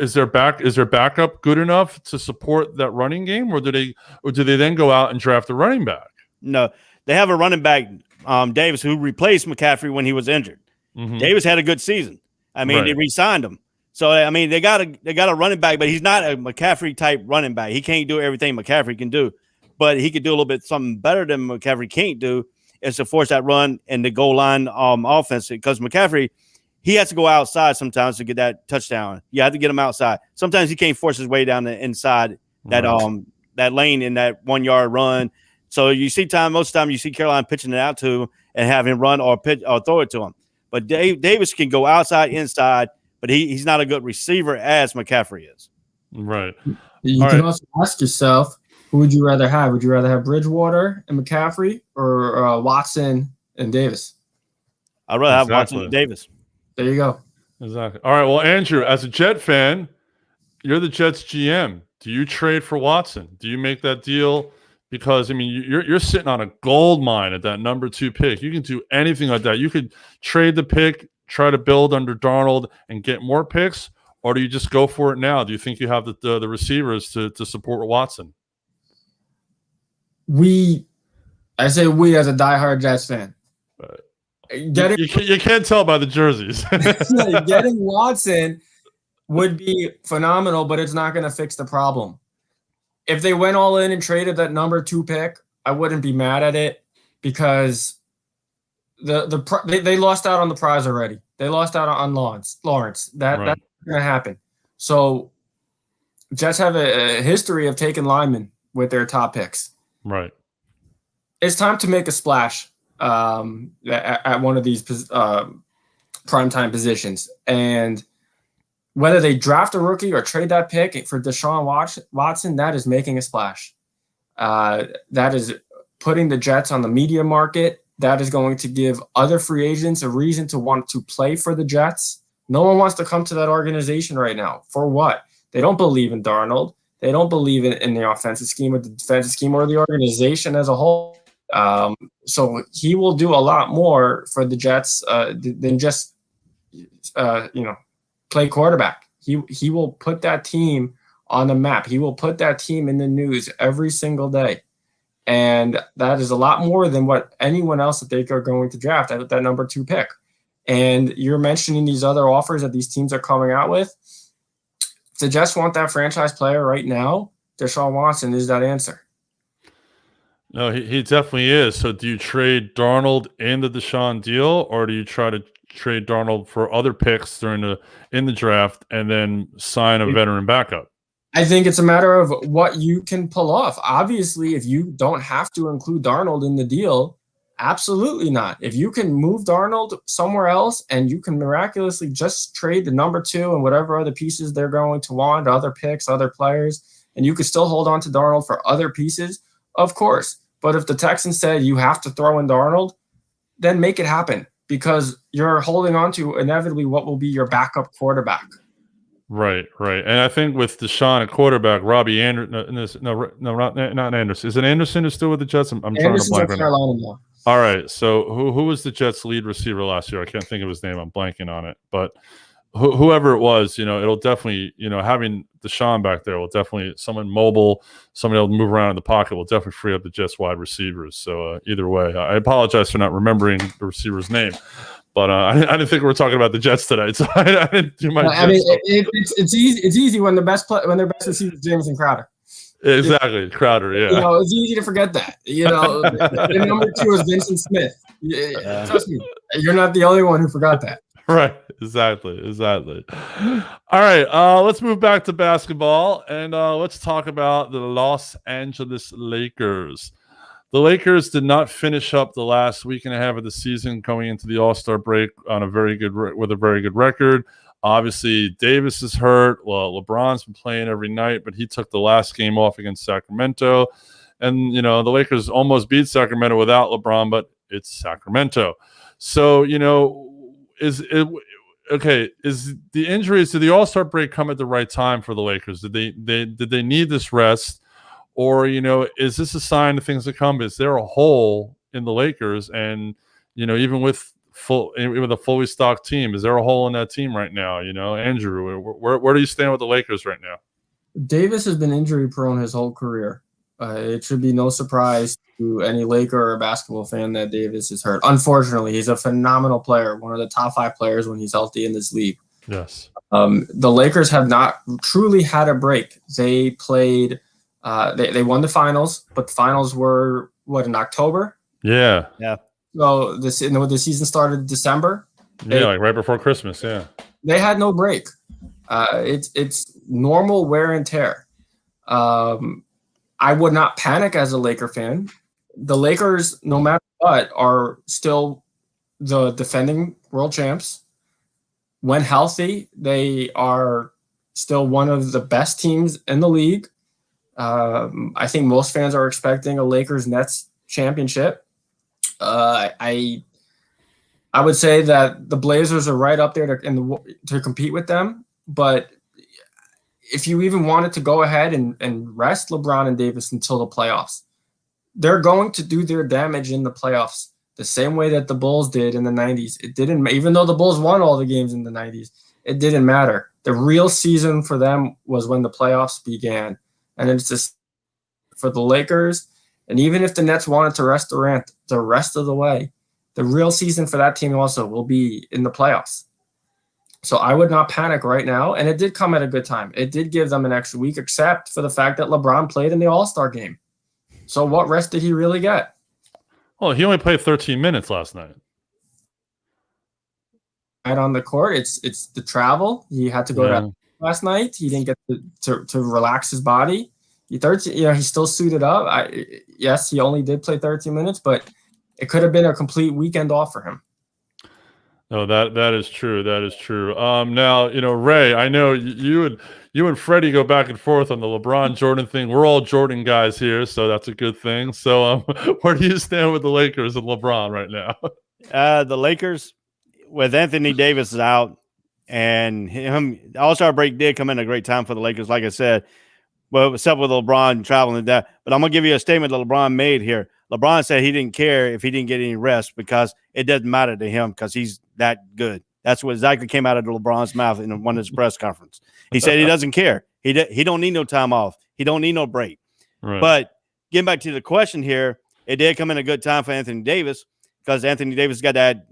is their backup good enough to support that running game, or do they then go out and draft a running back? No, they have a running back, Davis, who replaced McCaffrey when he was injured. Mm-hmm. Davis had a good season. I mean, they re-signed him. So, I mean, they got a running back, but he's not a McCaffrey-type running back. He can't do everything McCaffrey can do, but he could do a little bit something better than McCaffrey can't do, is to force that run and the goal line offense. Because McCaffrey, he has to go outside sometimes to get that touchdown. You have to get him outside. Sometimes he can't force his way down the inside that lane in that 1 yard run. So you see most of the time you see Carolina pitching it out to him and have him run or pitch or throw it to him. But Davis can go outside, inside, but he's not a good receiver as McCaffrey is. Right. You can also ask yourself, who would you rather have? Would you rather have Bridgewater and McCaffrey or Watson and Davis? I'd rather have Watson and Davis. There you go. Exactly. All right. Well, Andrew, as a Jet fan, you're the Jets GM. Do you trade for Watson? Do you make that deal? Because, I mean, you're sitting on a gold mine at that number 2 pick. You can do anything like that. You could trade the pick, try to build under Darnold and get more picks, or do you just go for it now? Do you think you have the receivers to support Watson? I say we as a diehard Jets fan. You can't tell by the jerseys. Getting Watson would be phenomenal, but it's not going to fix the problem. If they went all in and traded that number 2 pick, I wouldn't be mad at it because they lost out on the prize already. They lost out on Lawrence. That's going to happen. So Jets have a history of taking linemen with their top picks. Right. It's time to make a splash at one of these primetime positions. And whether they draft a rookie or trade that pick for Deshaun Watson, that is making a splash. That is putting the Jets on the media market. That is going to give other free agents a reason to want to play for the Jets. No one wants to come to that organization right now. For what? They don't believe in Darnold. They don't believe in the offensive scheme or the defensive scheme or the organization as a whole. So he will do a lot more for the Jets than just play quarterback. He will put that team on the map. He will put that team in the news every single day. And that is a lot more than what anyone else that they are going to draft at that number 2 pick. And you're mentioning these other offers that these teams are coming out with. If the Jets want that franchise player right now, Deshaun Watson is that answer. No, he definitely is. So do you trade Darnold in the Deshaun deal, or do you try to trade Darnold for other picks in the draft and then sign a veteran backup? I think it's a matter of what you can pull off. Obviously, if you don't have to include Darnold in the deal, absolutely not. If you can move Darnold somewhere else and you can miraculously just trade the number 2 and whatever other pieces they're going to want, other picks, other players, and you could still hold on to Darnold for other pieces, of course. But if the Texans said you have to throw in Darnold, then make it happen, because you're holding on to inevitably what will be your backup quarterback. Right. And I think with Deshaun at quarterback, Robbie Anderson, not Anderson. Is it Anderson who's still with the Jets? I'm trying to blank right now. All right. So who was the Jets' lead receiver last year? I can't think of his name. I'm blanking on it. But whoever it was, it'll definitely, having Deshaun back there will definitely, someone mobile, somebody able to move around in the pocket will definitely free up the Jets wide receivers. So either way, I apologize for not remembering the receiver's name, but I didn't think we were talking about the Jets tonight, so I didn't do my. I mean, it's easy. It's easy when their best receiver is Jameson Crowder. Exactly, Crowder. Yeah, it's easy to forget that. The number 2 is Vincent Smith. Trust me, you're not the only one who forgot that. Right. Exactly. All right. Let's move back to basketball and let's talk about the Los Angeles Lakers. The Lakers did not finish up the last week and a half of the season going into the All-Star break with a very good record. Obviously, Davis is hurt. Well, LeBron's been playing every night, but he took the last game off against Sacramento. And, the Lakers almost beat Sacramento without LeBron, but it's Sacramento. So, is the injuries to the All-Star break come at the right time for the Lakers? Did they need this rest, or is this a sign of things to come? Is there a hole in the Lakers, and even with a fully stocked team, is there a hole in that team right now? Andrew, where do you stand with the Lakers right now? Davis has been injury prone his whole career. It should be no surprise to any Laker or basketball fan that Davis is hurt. Unfortunately, he's a phenomenal player, one of the top 5 players when he's healthy in this league. Yes. The Lakers have not truly had a break. They played, they won the finals, but the finals were, in October? Yeah. So the season started in December. Like right before Christmas, yeah. They had no break. It's normal wear and tear. I would not panic as a Laker fan. The Lakers, no matter what, are still the defending world champs. When healthy, they are still one of the best teams in the league. I think most fans are expecting a Lakers-Nets championship. I would say that the Blazers are right up there to compete with them, but if you even wanted to go ahead and rest LeBron and Davis until the playoffs, they're going to do their damage in the playoffs the same way that the Bulls did in the 90s. It didn't, even though the Bulls won all the games in the 90s, it didn't matter. The real season for them was when the playoffs began. And it's just for the Lakers, and even if the Nets wanted to rest Durant the rest of the way, the real season for that team also will be in the playoffs. So I would not panic right now. And it did come at a good time. It did give them an extra week, except for the fact that LeBron played in the All-Star game. So what rest did he really get? Well, he only played 13 minutes last night. Right on the court. It's the travel. He had to go to last night. He didn't get to relax his body. He's still suited up. Yes, he only did play 13 minutes, but it could have been a complete weekend off for him. No, that is true. That is true. Now, Ray, I know you and Freddie go back and forth on the LeBron Jordan thing. We're all Jordan guys here, so that's a good thing. So, where do you stand with the Lakers and LeBron right now? The Lakers, with Anthony Davis out, and him, All-Star break did come in a great time for the Lakers, like I said. Well, except with LeBron traveling to that. But I'm going to give you a statement that LeBron made here. LeBron said he didn't care if he didn't get any rest because it doesn't matter to him because he's that good. That's what exactly came out of LeBron's mouth in one of his press conference. He said he doesn't care. He don't need no time off. He don't need no break. Right. But getting back to the question here, it did come in a good time for Anthony Davis because Anthony Davis got that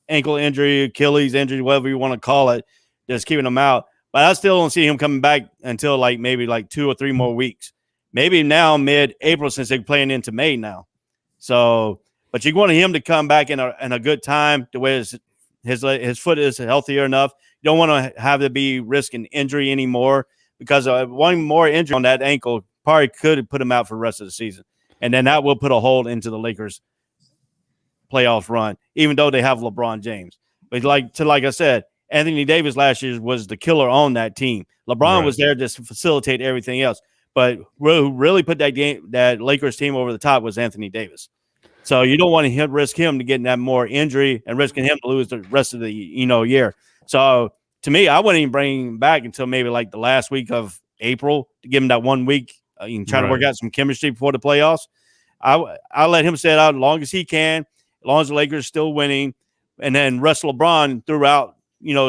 ankle injury, Achilles injury, whatever you want to call it, that's keeping him out. But I still don't see him coming back until maybe 2 or 3 more weeks. Maybe now mid-April since they're playing into May now. So, but you want him to come back in a good time to where his foot is healthier enough. You don't want to have to be risking injury anymore because one more injury on that ankle probably could put him out for the rest of the season. And then that will put a hold into the Lakers playoff run, even though they have LeBron James. But like I said, Anthony Davis last year was the killer on that team. LeBron was there to facilitate everything else. But who really put that Lakers team over the top was Anthony Davis. So you don't want to risk him to getting that more injury and risking him to lose the rest of the year. So to me, I wouldn't even bring him back until maybe the last week of April to give him that 1 week. You can try to work out some chemistry before the playoffs. I'll let him sit out as long as he can, as long as the Lakers are still winning, and then rest LeBron throughout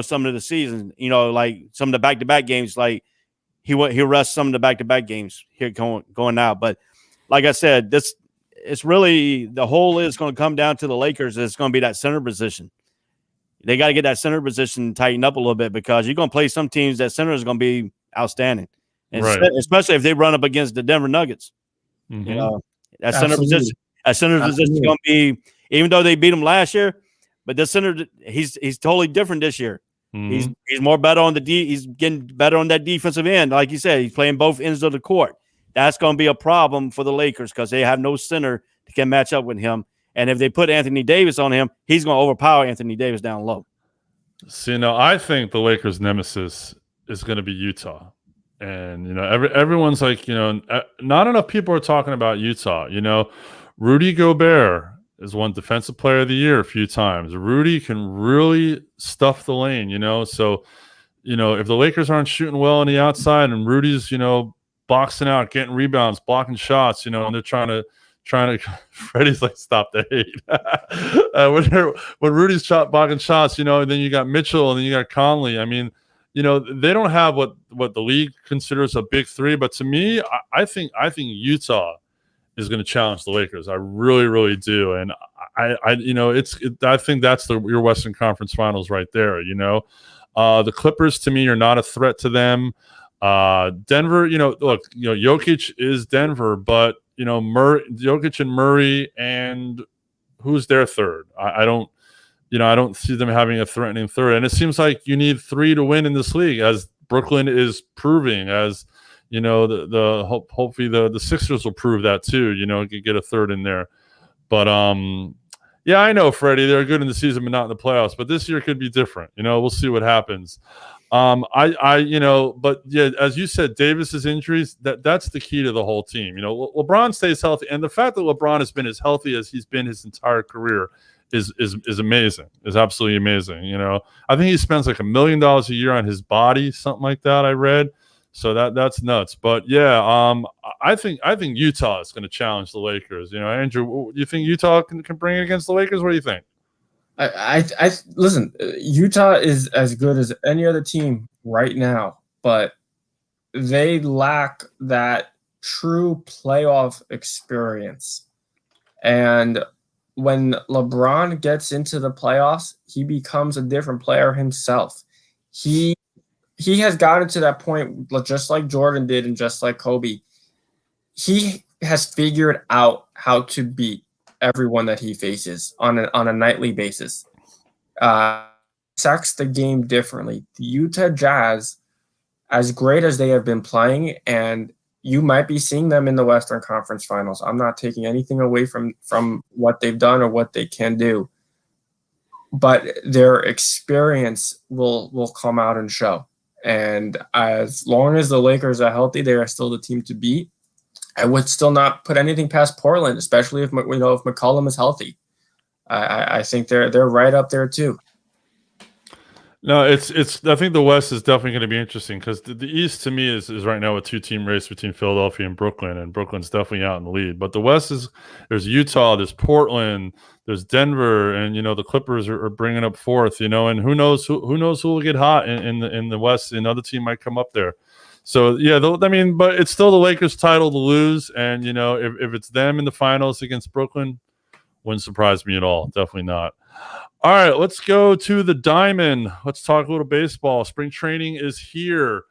some of the season, like some of the back-to-back games, like he'll rest some of the back-to-back games here going now. But like I said, it's really the whole is going to come down to the Lakers. It's going to be that center position. They got to get that center position tightened up a little bit because you're going to play some teams that center is going to be outstanding, and especially if they run up against the Denver Nuggets. Mm-hmm. That center position is going to be, even though they beat them last year, but the center he's totally different this year. Mm-hmm. He's more better on he's getting better on that defensive end. Like you said, he's playing both ends of the court. That's going to be a problem for the Lakers because they have no center that can match up with him. And if they put Anthony Davis on him, he's going to overpower Anthony Davis down low. See, I think the Lakers' nemesis is going to be Utah. And, everyone's like, not enough people are talking about Utah. Rudy Gobert has won Defensive Player of the Year a few times. Rudy can really stuff the lane, So, if the Lakers aren't shooting well on the outside and Rudy's, boxing out, getting rebounds, blocking shots, and they're trying to Freddie's like, stop the hate. When Rudy's blocking shots, then you got Mitchell and then you got Conley. I mean, they don't have what the league considers a big three, but to me, I think Utah is going to challenge the Lakers. I really, really do. And I think that's your Western Conference Finals right there. The Clippers to me are not a threat to them. Denver, look, Jokic is Denver, but Jokic and Murray, and who's their third? I don't see them having a threatening third. And it seems like you need three to win in this league, as Brooklyn is proving, as hopefully the Sixers will prove that too. Get a third in there. But yeah, I know, Freddie, they're good in the season but not in the playoffs. But this year could be different. We'll see what happens. But yeah, as you said, Davis's injuries, that's the key to the whole team. LeBron stays healthy, and the fact that LeBron has been as healthy as he's been his entire career is amazing. Is absolutely amazing. I think he spends like $1 million a year on his body, something like that. I read, so that's nuts. But yeah, I think Utah is going to challenge the Lakers. Andrew, you think Utah can bring it against the Lakers? What do you think? I listen, Utah is as good as any other team right now, but they lack that true playoff experience. And when LeBron gets into the playoffs, he becomes a different player himself. He has gotten to that point, just like Jordan did and just like Kobe. He has figured out how to beat everyone that he faces on a nightly basis. Sacks the game differently. The Utah Jazz, as great as they have been playing, and you might be seeing them in the Western Conference Finals. I'm not taking anything away from what they've done or what they can do, but their experience will come out and show. And as long as the Lakers are healthy, they are still the team to beat. I would still not put anything past Portland, especially if McCollum is healthy. I think they're right up there too. No, it's. I think the West is definitely going to be interesting because the East to me is right now a 2-team race between Philadelphia and Brooklyn's definitely out in the lead. But the West there's Utah, there's Portland, there's Denver, and the Clippers are bringing up fourth. And who knows who will get hot in the West? Another team might come up there. So yeah, but it's still the Lakers' title to lose, and if it's them in the finals against Brooklyn, wouldn't surprise me at all. Definitely not. All right, let's go to the Diamond. Let's talk a little baseball. Spring training is here,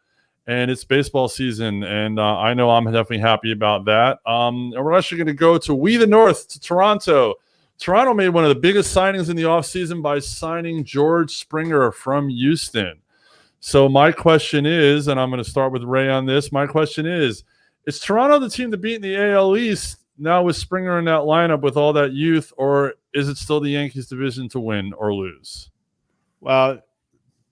and it's baseball season, and I know I'm definitely happy about that. And we're actually going to go to We the North, to Toronto. Toronto made one of the biggest signings in the offseason by signing George Springer from Houston. So my question is, and I'm going to start with Ray on this, my question is Toronto the team to beat in the AL East now with Springer in that lineup with all that youth, or is it still the Yankees division to win or lose? Well,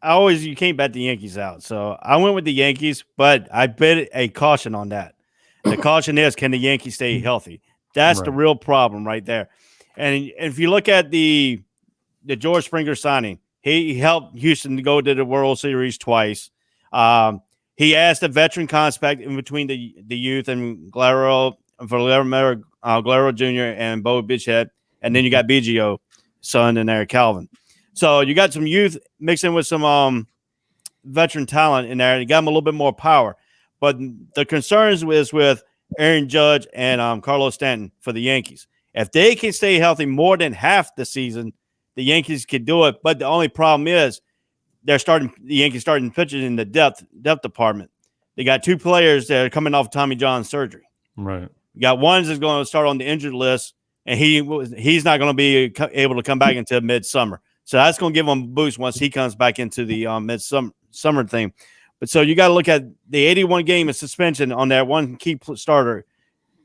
you can't bet the Yankees out. So I went with the Yankees, but I bet a caution on that. The caution is, can the Yankees stay healthy? That's right. The real problem right there. And if you look at the George Springer signing, he helped Houston to go to the World Series twice. He asked a veteran contact in between the youth and Guerrero Jr. and Bo Bichette. And then you got Biggio, son, and there, Calvin. So you got some youth mixing with some veteran talent in there. You got them a little bit more power. But the concerns is with Aaron Judge and Carlos Stanton for the Yankees. If they can stay healthy more than half the season, the Yankees could do it. But the only problem is the Yankees starting pitching in the depth department. They got 2 players that are coming off Tommy John surgery. Right. You got one that's going to start on the injured list, and he's not going to be able to come back until midsummer. So that's going to give him a boost once he comes back into the midsummer thing. But so you got to look at the 81 game of suspension on that one key starter,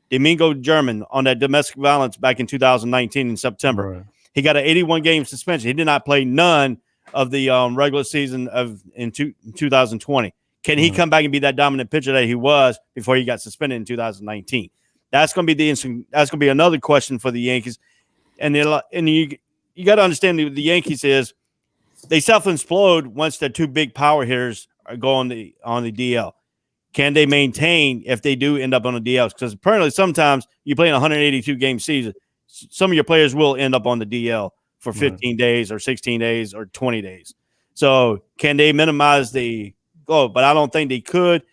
Domingo German, on that domestic violence back in 2019 in September. Right. He got an 81 game suspension. He did not play none of the regular season in 2020. Can he come back and be that dominant pitcher that he was before he got suspended in 2019? That's going to be that's going to be another question for the Yankees. And you got to understand the Yankees is they self-implode once the 2 big power hitters go on the DL. Can they maintain if they do end up on the DL? Because apparently sometimes you play in a 182 game season, some of your players will end up on the DL for 15 days or 16 days or 20 days. So can they minimize the go? But I don't think they could.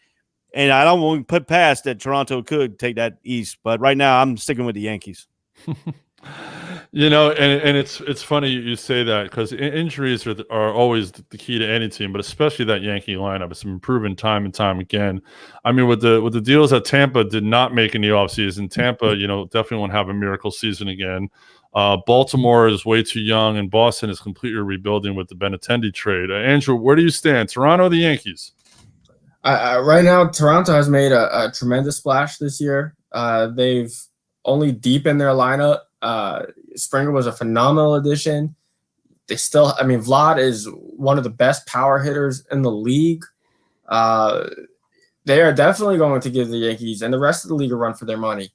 And I don't want to put past that Toronto could take that East. But right now I'm sticking with the Yankees. You know, and it's funny you say that because injuries are always the key to any team, but especially that Yankee lineup. It's been proven time and time again. I mean, with the deals that Tampa did not make in the offseason, Tampa, definitely won't have a miracle season again. Baltimore is way too young, and Boston is completely rebuilding with the Benintendi trade. Andrew, where do you stand? Toronto or the Yankees? Right now, Toronto has made a tremendous splash this year. They've only deepened their lineup. Springer was a phenomenal addition. Vlad is one of the best power hitters in the league. They are definitely going to give the Yankees and the rest of the league a run for their money.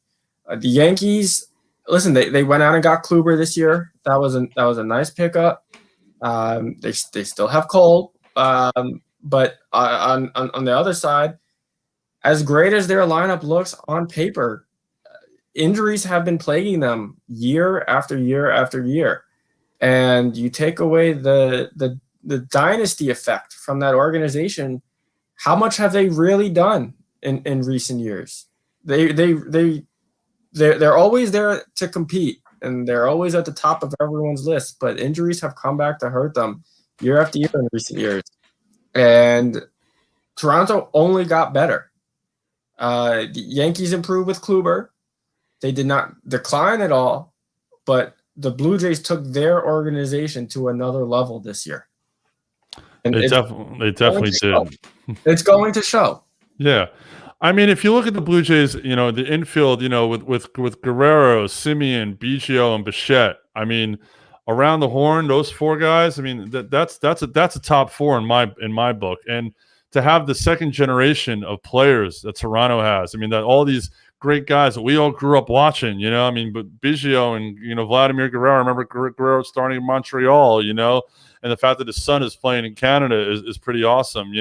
The Yankees, listen, they went out and got Kluber this year. That was a nice pickup. They still have Cole, but on the other side, as great as their lineup looks on paper, injuries have been plaguing them year after year after year. And you take away the dynasty effect from that organization, how much have they really done in recent years? They're always there to compete, and they're always at the top of everyone's list, but injuries have come back to hurt them year after year in recent years. And Toronto only got better. The Yankees improved with Kluber. They did not decline at all, but the Blue Jays took their organization to another level this year. And They definitely did. It's going to show. Yeah. I mean, if you look at the Blue Jays, the infield, with Guerrero, Simeon, Biggio, and Bichette, I mean, around the horn, those 4 guys, I mean, that's a top 4 in my book. And to have the second generation of players that Toronto has, I mean, that all these great guys that we all grew up watching, but Biggio and, Vladimir Guerrero, I remember Guerrero starting in Montreal, and the fact that his son is playing in Canada is pretty awesome,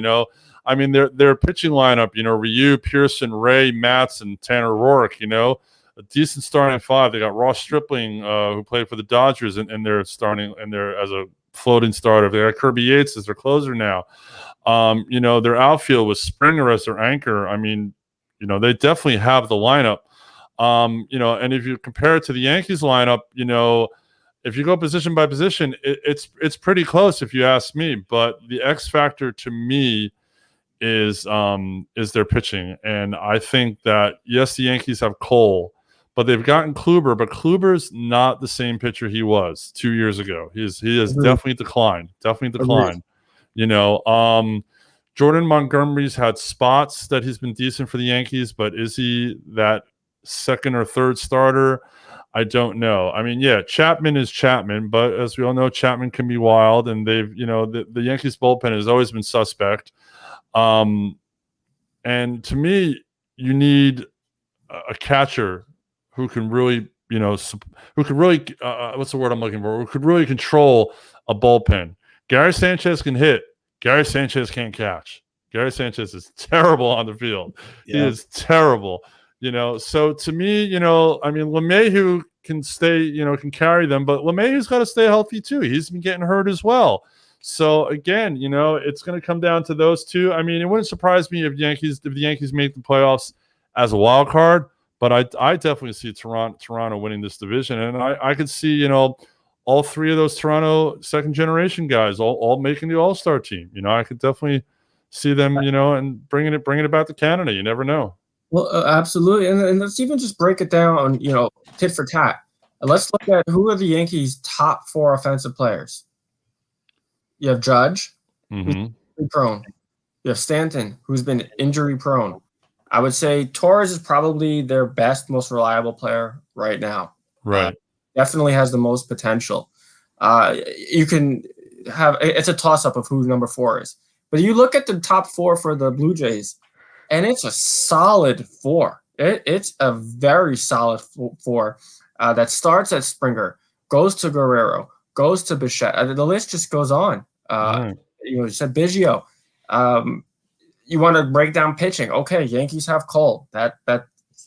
I mean, their pitching lineup, Ryu, Pearson, Ray, Matz, and Tanner Roark, a decent starting 5. They got Ross Stripling, who played for the Dodgers, and they're starting, and they're as a floating starter. They got Kirby Yates as their closer now. Their outfield with Springer as their anchor. I mean, they definitely have the lineup. And if you compare it to the Yankees lineup, if you go position by position, it's pretty close if you ask me. But the X factor to me is their pitching. And I think that, yes, the Yankees have Cole, but they've gotten Kluber, but Kluber's not the same pitcher he was 2 years ago. He has definitely declined. Jordan Montgomery's had spots that he's been decent for the Yankees, but is he that second or third starter? I don't know. I mean, yeah, Chapman is Chapman, but as we all know, Chapman can be wild, and they've, the Yankees bullpen has always been suspect. And to me, you need a catcher who can really, what's the word I'm looking for? Who could really control a bullpen. Gary Sanchez can hit. Gary Sanchez can't catch. Gary Sanchez is terrible on the field. Yeah. He is terrible. So to me, LeMahieu can stay, you know, can carry them. But LeMahieu's got to stay healthy too. He's been getting hurt as well. So again, you know, it's going to come down to those two. I mean, it wouldn't surprise me if the Yankees make the playoffs as a wild card, but I definitely see Toronto winning this division, and I could see, you know, all three of those Toronto second generation guys all making the All-Star team. You know, I could definitely see them, you know, and bringing it back to Canada. You never know. Well, absolutely, and let's even just break it down, you know, tit for tat. Let's look at who are the Yankees' top 4 offensive players. You have Judge, who's injury prone. You have Stanton, who's been injury prone. I would say Torres is probably their best, most reliable player right now. Right. Definitely has the most potential. You can have it's a toss-up of who number 4 is. But you look at the top 4 for the Blue Jays, and it's a solid 4. It's a very solid 4 that starts at Springer, goes to Guerrero, goes to Bichette. The list just goes on. You know, you said Biggio. You want to break down pitching. Okay, Yankees have Cole. That's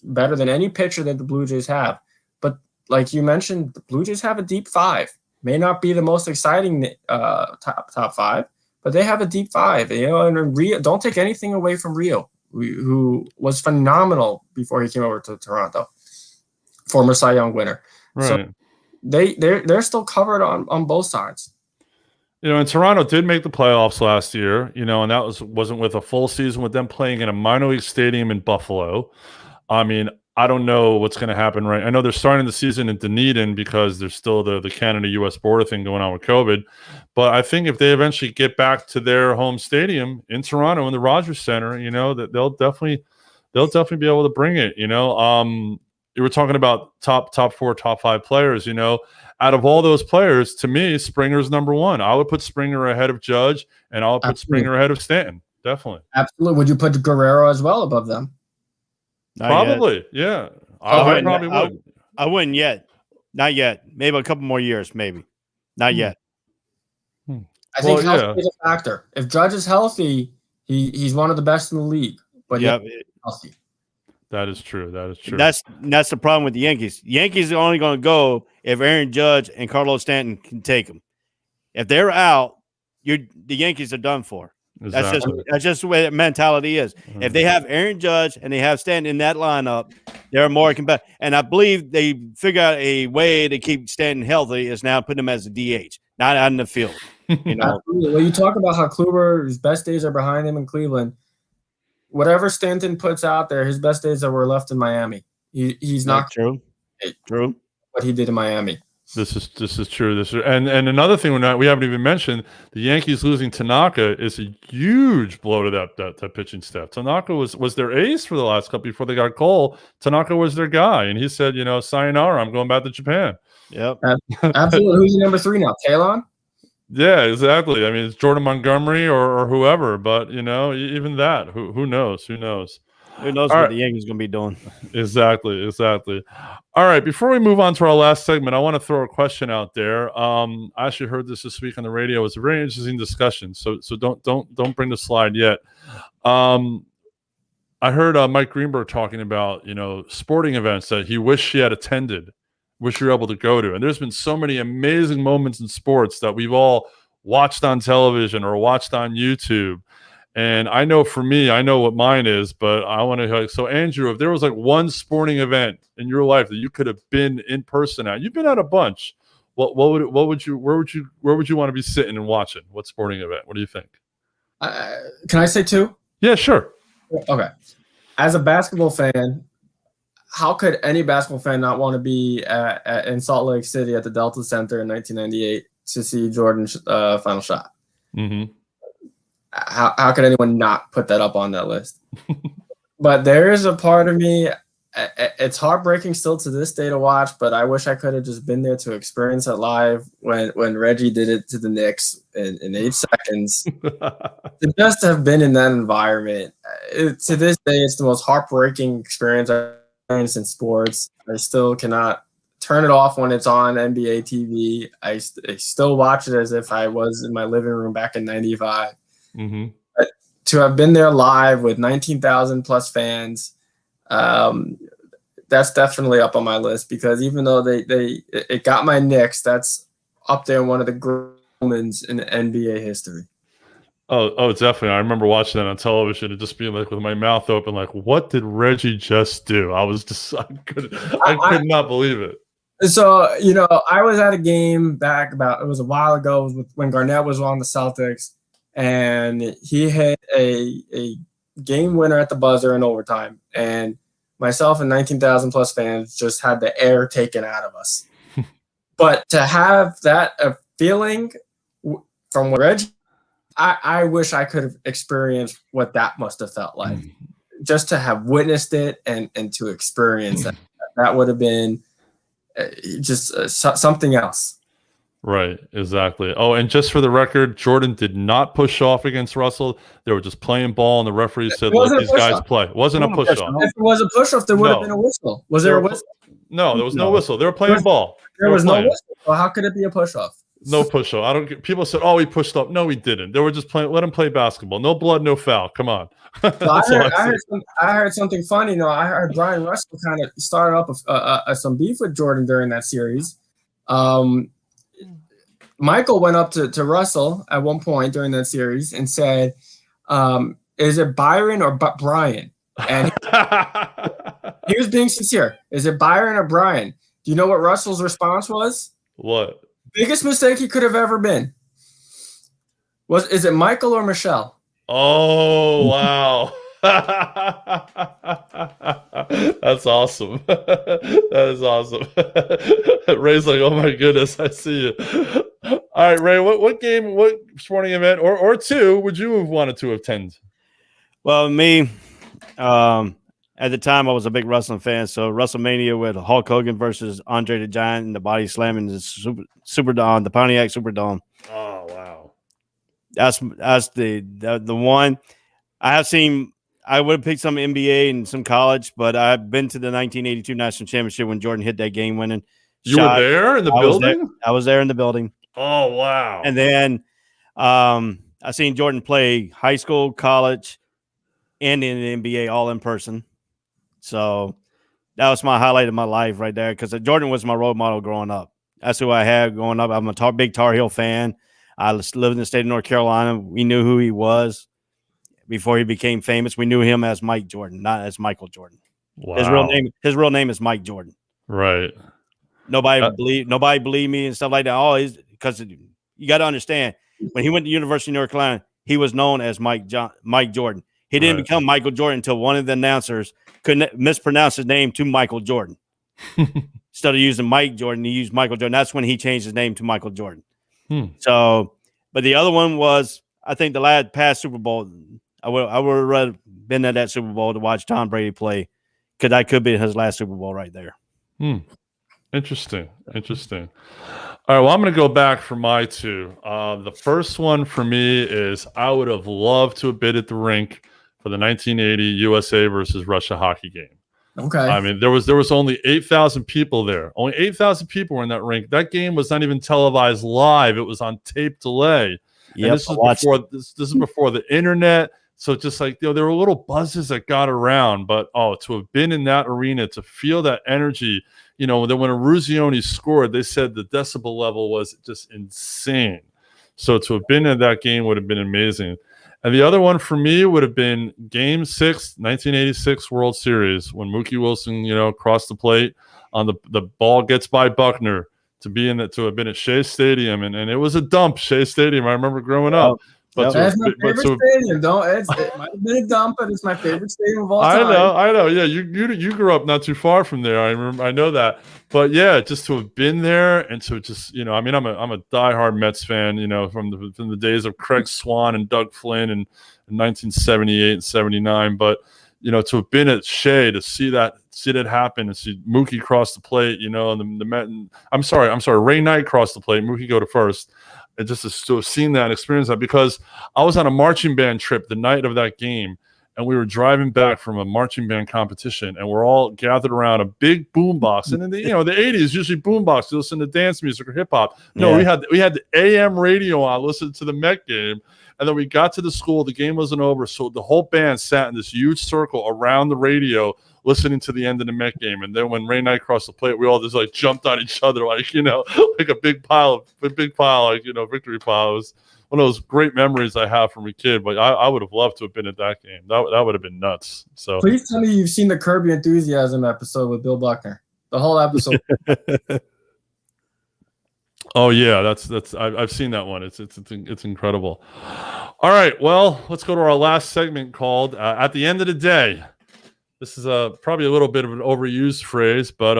better than any pitcher that the Blue Jays have. But like you mentioned, the Blue Jays have a deep 5. May not be the most exciting top 5, but they have a deep 5. You know, and Rio, don't take anything away from Rio, who was phenomenal before he came over to Toronto, former Cy Young winner. Right. So they're still covered on both sides. You know, and Toronto did make the playoffs last year, you know, and that wasn't with a full season, with them playing in a minor league stadium in Buffalo. I mean, I don't know what's going to happen, right? I know they're starting the season in Dunedin because there's still the Canada-U.S. border thing going on with COVID. But I think if they eventually get back to their home stadium in Toronto, in the Rogers Center, you know, that they'll definitely be able to bring it, you know. You were talking about top 4, top 5 players, you know. Out of all those players, to me, Springer's number 1. I would put Springer ahead of Judge, and I would put Springer ahead of Stanton. Definitely. Absolutely. Would you put Guerrero as well above them? Not Probably, yet. yeah. I probably would. I wouldn't yet. Not yet. Maybe a couple more years, maybe. Not yet. I think health is a factor. If Judge is healthy, he's one of the best in the league. But healthy. That is true. That is true. That's the problem with the Yankees. Yankees are only going to go if Aaron Judge and Carlos Stanton can take them. If they're out, the Yankees are done for. Exactly. That's just the way that mentality is. If they have Aaron Judge and they have Stanton in that lineup, they're more competitive. And I believe they figure out a way to keep Stanton healthy is now putting him as a DH, not out in the field. You know, well, you talk about how Kluber's best days are behind him in Cleveland. Whatever Stanton puts out there, his best days were left in Miami. He's not true. True. What he did in Miami. This is true. And another thing we haven't even mentioned, the Yankees losing Tanaka is a huge blow to that pitching staff. Tanaka was their ace for the last couple before they got Cole. Tanaka was their guy, and he said, you know, sayonara, I'm going back to Japan. Yep. Absolutely. Who's number 3 now? Talon? Yeah, exactly. I mean, it's Jordan Montgomery or whoever, but you know, even that, who knows? Who knows? Who knows what the Yankees going to be doing? Exactly. All right. Before we move on to our last segment, I want to throw a question out there. I actually heard this week on the radio. It was a very interesting discussion. So don't bring the slide yet. I heard Mike Greenberg talking about, you know, sporting events that he wished he had attended, wish you were able to go to. And there's been so many amazing moments in sports that we've all watched on television or watched on YouTube. And I know for me, I know what mine is, but I want to. So, Andrew, if there was like one sporting event in your life that you could have been in person at, you've been at a bunch. Where would you want to be sitting and watching? What sporting event? What do you think? Can I say 2? Yeah, sure. Okay. As a basketball fan, how could any basketball fan not want to be in Salt Lake City at the Delta Center in 1998 to see Jordan's final shot? Mm-hmm. How could anyone not put that up on that list? But there is a part of me, it's heartbreaking still to this day to watch, but I wish I could have just been there to experience it live when Reggie did it to the Knicks in 8 seconds. To just have been in that environment, to this day, it's the most heartbreaking experience I've experienced in sports. I still cannot turn it off when it's on NBA TV. I still watch it as if I was in my living room back in 95. Mm-hmm. But to have been there live with 19,000 plus fans, that's definitely up on my list because even though it got my Knicks, that's up there one of the great moments in NBA history. Oh, definitely. I remember watching that on television and just being like with my mouth open, like, what did Reggie just do? I could not believe it. So, I was at a game back it was a while ago. It was when Garnett was on the Celtics, and he hit a game winner at the buzzer in overtime. And myself and 19,000 plus fans just had the air taken out of us. But to have that feeling from Reggie, I wish I could have experienced what that must have felt like. Just to have witnessed it and to experience that. That would have been just something else. Right, exactly. Oh, and just for the record, Jordan did not push off against Russell. They were just playing ball, and the referee said, let these guys play. It wasn't a push-off. If it was a push-off, there would have been a whistle. Was there a whistle? No, there was no whistle. They were playing ball. There was no whistle. Well, how could it be a push-off? No push-off. People said, oh, he pushed up. No, he didn't. They were just playing. Let him play basketball. No blood, no foul. Come on. So I heard something funny. I heard Brian Russell kind of started up some beef with Jordan during that series. Michael went up to Russell at one point during that series and said, is it Byron or Brian? And he was being sincere. Is it Byron or Brian? Do you know what Russell's response was? What? Biggest mistake he could have ever been. Is it Michael or Michelle? Oh, wow. That's awesome. That is awesome. Ray's like, oh my goodness, I see you. All right, Ray, what game, what sporting event or two would you have wanted to attend? Well, me, at the time I was a big wrestling fan, so WrestleMania with Hulk Hogan versus Andre the Giant and the body slamming the Superdome, the Pontiac Superdome. Oh wow. That's the one. I would have picked some NBA and some college, but I've been to the 1982 National Championship when Jordan hit that game winning shot. You were there in the building? I was there in the building. Oh, wow. And then I seen Jordan play high school, college, and in the NBA all in person. So that was my highlight of my life right there because Jordan was my role model growing up. That's who I had growing up. I'm a big Tar Heel fan. I lived in the state of North Carolina. We knew who he was. Before he became famous, we knew him as Mike Jordan, not as Michael Jordan. Wow. His real name is Mike Jordan. Right. Nobody believed me and stuff like that. Oh, because you got to understand when he went to University of North Carolina, he was known as Mike Jordan. He didn't become Michael Jordan until one of the announcers couldn't mispronounce his name to Michael Jordan. Instead of using Mike Jordan, he used Michael Jordan. That's when he changed his name to Michael Jordan. So, but the other one was, I think the last past Super Bowl. I would have rather been at that Super Bowl to watch Tom Brady play because that could be his last Super Bowl right there. Interesting. All right, well, I'm going to go back for my two. The first one for me is I would have loved to have been at the rink for the 1980 USA versus Russia hockey game. Okay. I mean, there was only 8,000 people there. Only 8,000 people were in that rink. That game was not even televised live. It was on tape delay. Yep, this is before the internet. So just like, there were little buzzes that got around, but to have been in that arena, to feel that energy, that when Eruzione scored, they said the decibel level was just insane. So to have been in that game would have been amazing. And the other one for me would have been Game 6, 1986 World Series, when Mookie Wilson, crossed the plate on the ball gets by Buckner, to have been at Shea Stadium, and it was a dump, Shea Stadium. I remember growing up. But that's my favorite stadium. It might have been a dump, but it's my favorite stadium of all time. I know. Yeah, you grew up not too far from there. I know that. But yeah, just to have been there and to just I'm a diehard Mets fan. From the days of Craig Swan and Doug Flynn in 1978 and 79. But to have been at Shea to see that happen and see Mookie cross the plate. And the Met. I'm sorry. Ray Knight crossed the plate. Mookie go to first. And just to have seen that and experience that, because I was on a marching band trip the night of that game, and we were driving back from a marching band competition, and we're all gathered around a big boombox. And in the 80s, usually boombox, you listen to dance music or hip hop. No, we had the AM radio on, listening to the Met game. And then we got to the school, the game wasn't over, so the whole band sat in this huge circle around the radio, listening to the end of the Met game. And then when Ray Knight crossed the plate, we all just like jumped on each other, like, like a big pile, like, victory pile. It was one of those great memories I have from a kid, but I would have loved to have been at that game. That would have been nuts. So please tell me you've seen the Curb Your Enthusiasm episode with Bill Buckner. The whole episode. Oh yeah, I've seen that one. It's incredible. All right, well, let's go to our last segment called "At the End of the Day." This is probably a little bit of an overused phrase, but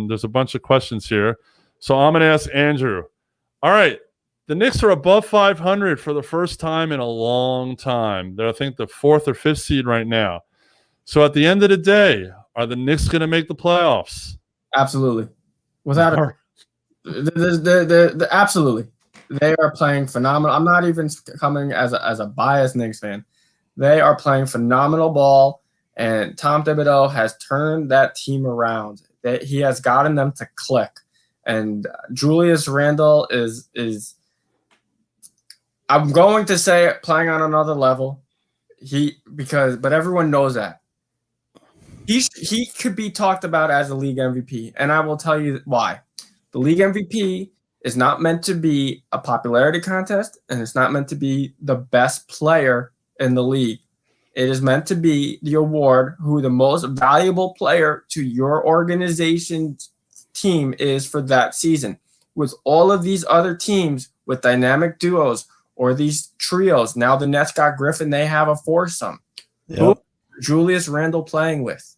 there's a bunch of questions here, so I'm going to ask Andrew. All right, the Knicks are above 500 for the first time in a long time. They're, I think, the 4th or 5th seed right now. So at the end of the day, are the Knicks going to make the playoffs? Absolutely, without a absolutely, they are playing phenomenal. I'm not even coming as a biased Knicks fan. They are playing phenomenal ball, and Tom Thibodeau has turned that team around. He has gotten them to click, and Julius Randle is I'm going to say playing on another level. But everyone knows that he could be talked about as a league MVP, and I will tell you why. The league MVP is not meant to be a popularity contest, and it's not meant to be the best player in the league. It is meant to be the award who the most valuable player to your organization's team is for that season. With all of these other teams with dynamic duos or these trios, now the Nets got Griffin, they have a foursome. Yep. Who is Julius Randle playing with?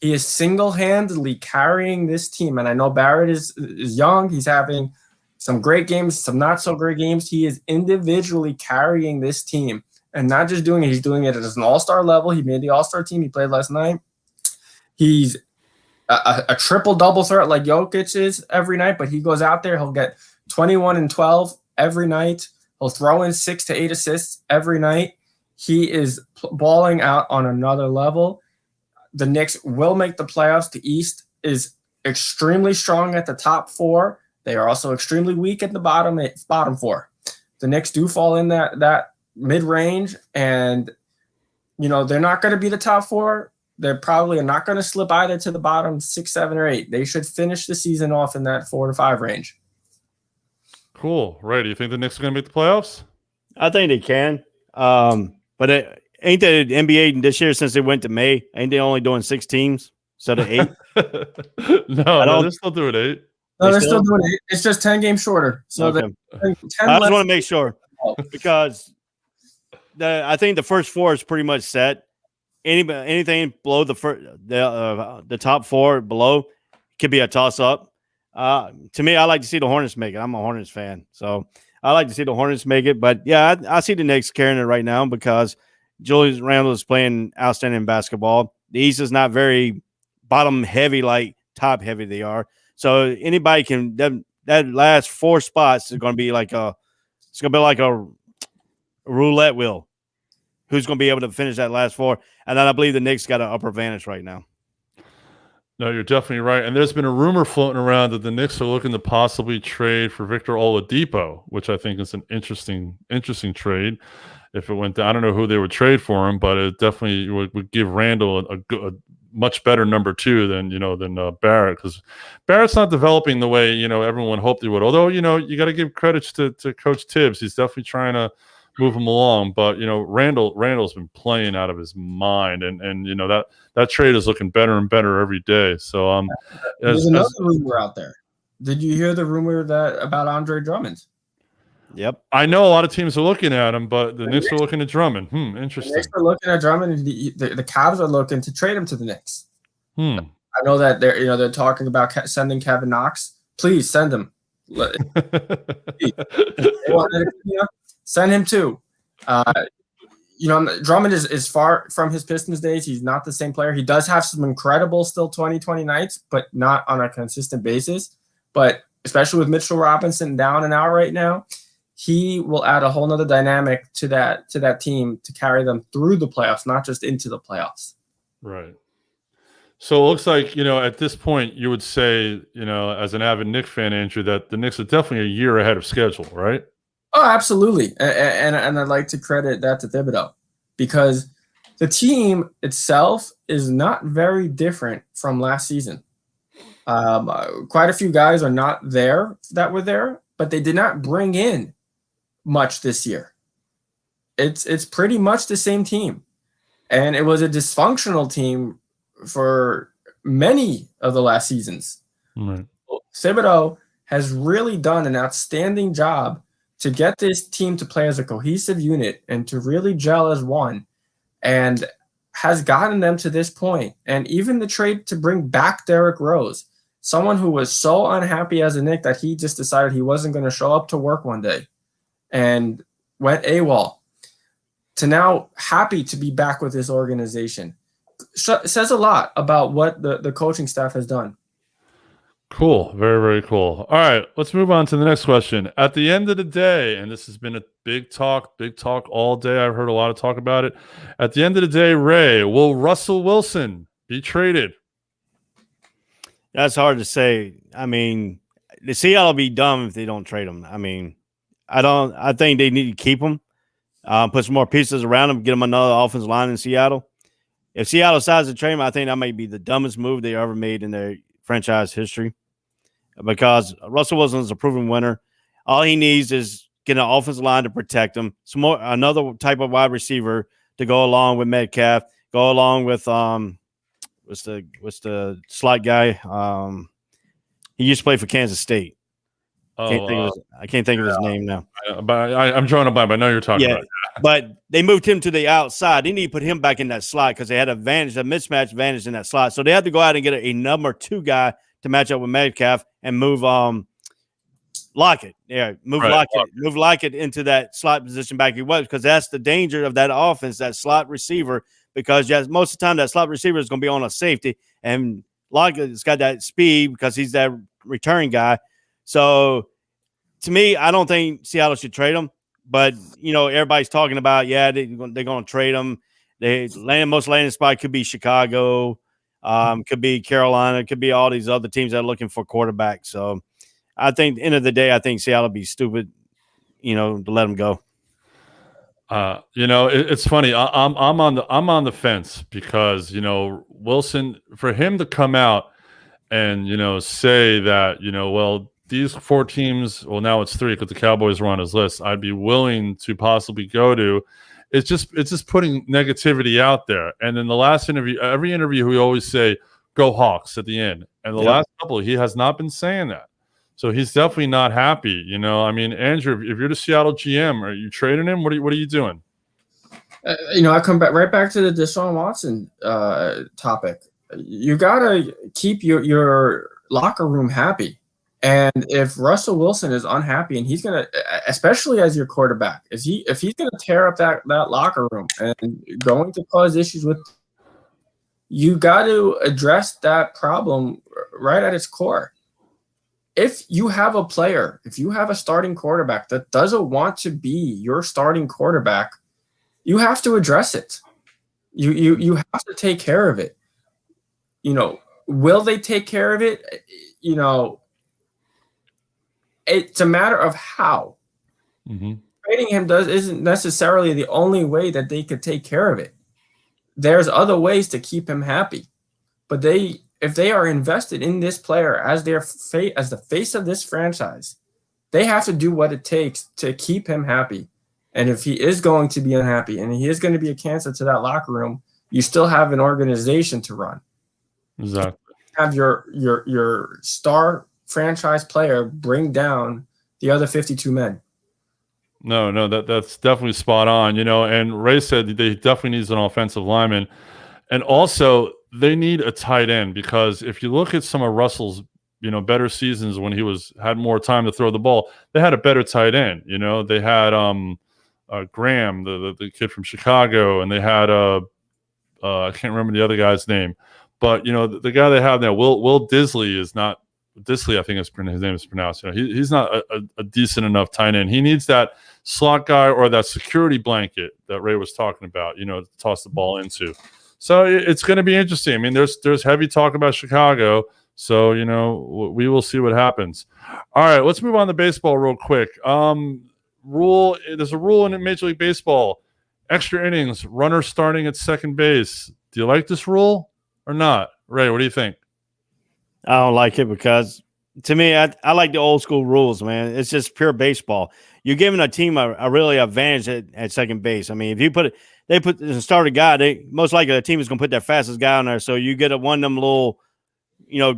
He is single-handedly carrying this team, and I know Barrett is young. He's having some great games, some not-so-great games. He is individually carrying this team, and not just doing it. He's doing it at an all-star level. He made the all-star team. He played last night. He's a triple-double threat like Jokic is every night, but he goes out there. He'll get 21 and 12 every night. He'll throw in 6 to 8 assists every night. He is balling out on another level. The Knicks will make the playoffs. The East is extremely strong at the top 4. They are also extremely weak at the bottom 4. The Knicks do fall in that mid-range, and they're not going to be the top 4. They're probably not going to slip either to the bottom 6, 7, or 8. They should finish the season off in that 4 to 5 range. Cool. Ray, do you think the Knicks are going to make the playoffs? I think they can. But ain't the NBA this year, since they went to May, ain't they only doing 6 teams instead of 8? No, they're still doing 8. No, they're still doing it. It's just 10 games shorter. So okay. I just want to make sure, because I think the first 4 is pretty much set. Anything below the top 4 below could be a toss up. To me, I like to see the Hornets make it. I'm a Hornets fan, so I like to see the Hornets make it. But yeah, I see the Knicks carrying it right now because Julius Randle is playing outstanding basketball. The East is not very bottom heavy like top heavy they are. So anybody can that last 4 spots is going to be like a roulette wheel. Who's going to be able to finish that last 4? And then I believe the Knicks got an upper advantage right now. No, you're definitely right. And there's been a rumor floating around that the Knicks are looking to possibly trade for Victor Oladipo, which I think is an interesting trade. If it went down, I don't know who they would trade for him, but it definitely would give Randle a much better number 2 than Barrett, because Barrett's not developing the way everyone hoped he would. Although you got to give credits to Coach Tibbs, he's definitely trying to move him along. But Randle's been playing out of his mind, and that trade is looking better and better every day. So there's another rumor out there. Did you hear the rumor about Andre Drummond? Yep. I know a lot of teams are looking at him, but the Knicks are looking at Drummond. Interesting. The Knicks are looking at Drummond, and the Cavs are looking to trade him to the Knicks. I know that they're talking about sending Kevin Knox. Please send him. Send him too. Drummond is far from his Pistons days. He's not the same player. He does have some incredible still 2020 nights, but not on a consistent basis. But especially with Mitchell Robinson down and out right now, he will add a whole nother dynamic to that team to carry them through the playoffs, not just into the playoffs. Right. So it looks like, at this point, you would say, as an avid Knicks fan, Andrew, that the Knicks are definitely a year ahead of schedule, right? Oh, absolutely. And I'd like to credit that to Thibodeau, because the team itself is not very different from last season. Quite a few guys are not there that were there, but they did not bring in much this year. It's pretty much the same team, and it was a dysfunctional team for many of the last seasons. Right. Thibodeau has really done an outstanding job to get this team to play as a cohesive unit and to really gel as one, and has gotten them to this point. And even the trade to bring back Derrick Rose, someone who was so unhappy as a Knick that he just decided he wasn't going to show up to work one day and went AWOL, to now happy to be back with this organization, says a lot about what the coaching staff has done. Cool. Very, very cool. All right, let's move on to the next question. At the end of the day, and this has been a big talk all day. I've heard a lot of talk about it. At the end of the day, Ray, will Russell Wilson be traded? That's hard to say. I mean, the Seattle will be dumb if they don't trade him. I mean, I think they need to keep him, put some more pieces around him, get him another offensive line in Seattle. If Seattle decides to trade him, I think that might be the dumbest move they ever made in their franchise history, because Russell Wilson is a proven winner. All he needs is get an offensive line to protect him, another type of wide receiver to go along with Metcalf, go along with what's the slot guy? He used to play for Kansas State. I can't think of his name now. But I'm drawing a blank. I know you're talking about. But they moved him to the outside. They need to put him back in that slot because they had a mismatch advantage in that slot. So they had to go out and get a number 2 guy to match up with Metcalf and move Lockett. Yeah, move Lockett into that slot position back he was, because that's the danger of that offense, that slot receiver, because most of the time that slot receiver is going to be on a safety, and Lockett's got that speed because he's that return guy. So to me, I don't think Seattle should trade him. But, everybody's talking about, they're going to trade him. Most landing spot could be Chicago, could be Carolina, could be all these other teams that are looking for quarterbacks. So I think at the end of the day, I think Seattle would be stupid, to let him go. It's funny. I'm on the fence because, Wilson, for him to come out and, say that, well, these 4 teams, well, now it's 3 because the Cowboys were on his list, I'd be willing to possibly go to. It's just putting negativity out there. And in the last interview, every interview, we always say, go Hawks at the end. And the last couple, he has not been saying that. So he's definitely not happy. I mean, Andrew, if you're the Seattle GM, are you trading him? What are you doing? I come right back to the Deshaun Watson topic. You got to keep your locker room happy. And if Russell Wilson is unhappy, and he's going to, especially as your quarterback, if he's going to tear up that locker room and going to cause issues with, you got to address that problem right at its core. If you have a player, if you have a starting quarterback that doesn't want to be your starting quarterback, you have to address it. You have to take care of it. Will they take care of it? It's a matter of how. Mm-hmm. Trading him isn't necessarily the only way that they could take care of it. There's other ways to keep him happy, but if they are invested in this player as as the face of this franchise, they have to do what it takes to keep him happy. And if he is going to be unhappy and he is going to be a cancer to that locker room, you still have an organization to run. Exactly. Have your star franchise player bring down the other 52 men. No, that's definitely spot on. And Ray said they definitely needs an offensive lineman, and also they need a tight end, because if you look at some of Russell's, better seasons when he had more time to throw the ball, they had a better tight end. They had Graham, the kid from Chicago, and they had I can't remember the other guy's name, but the guy they have now, Will Disley, is not. Disley, I think his name is pronounced. He's not a decent enough tight end. He needs that slot guy or that security blanket that Ray was talking about, to toss the ball into. So it's going to be interesting. I mean, there's heavy talk about Chicago. So, we will see what happens. All right, let's move on to baseball real quick. There's a rule in Major League Baseball. extra innings, runner starting at second base. Do you like this rule or not? Ray, what do you think? I don't like it because to me, I like the old school rules, man. It's just pure baseball. You're giving a team a really advantage at second base. I mean, if you start a guy, most likely the team is going to put their fastest guy on there. So you get one of them little,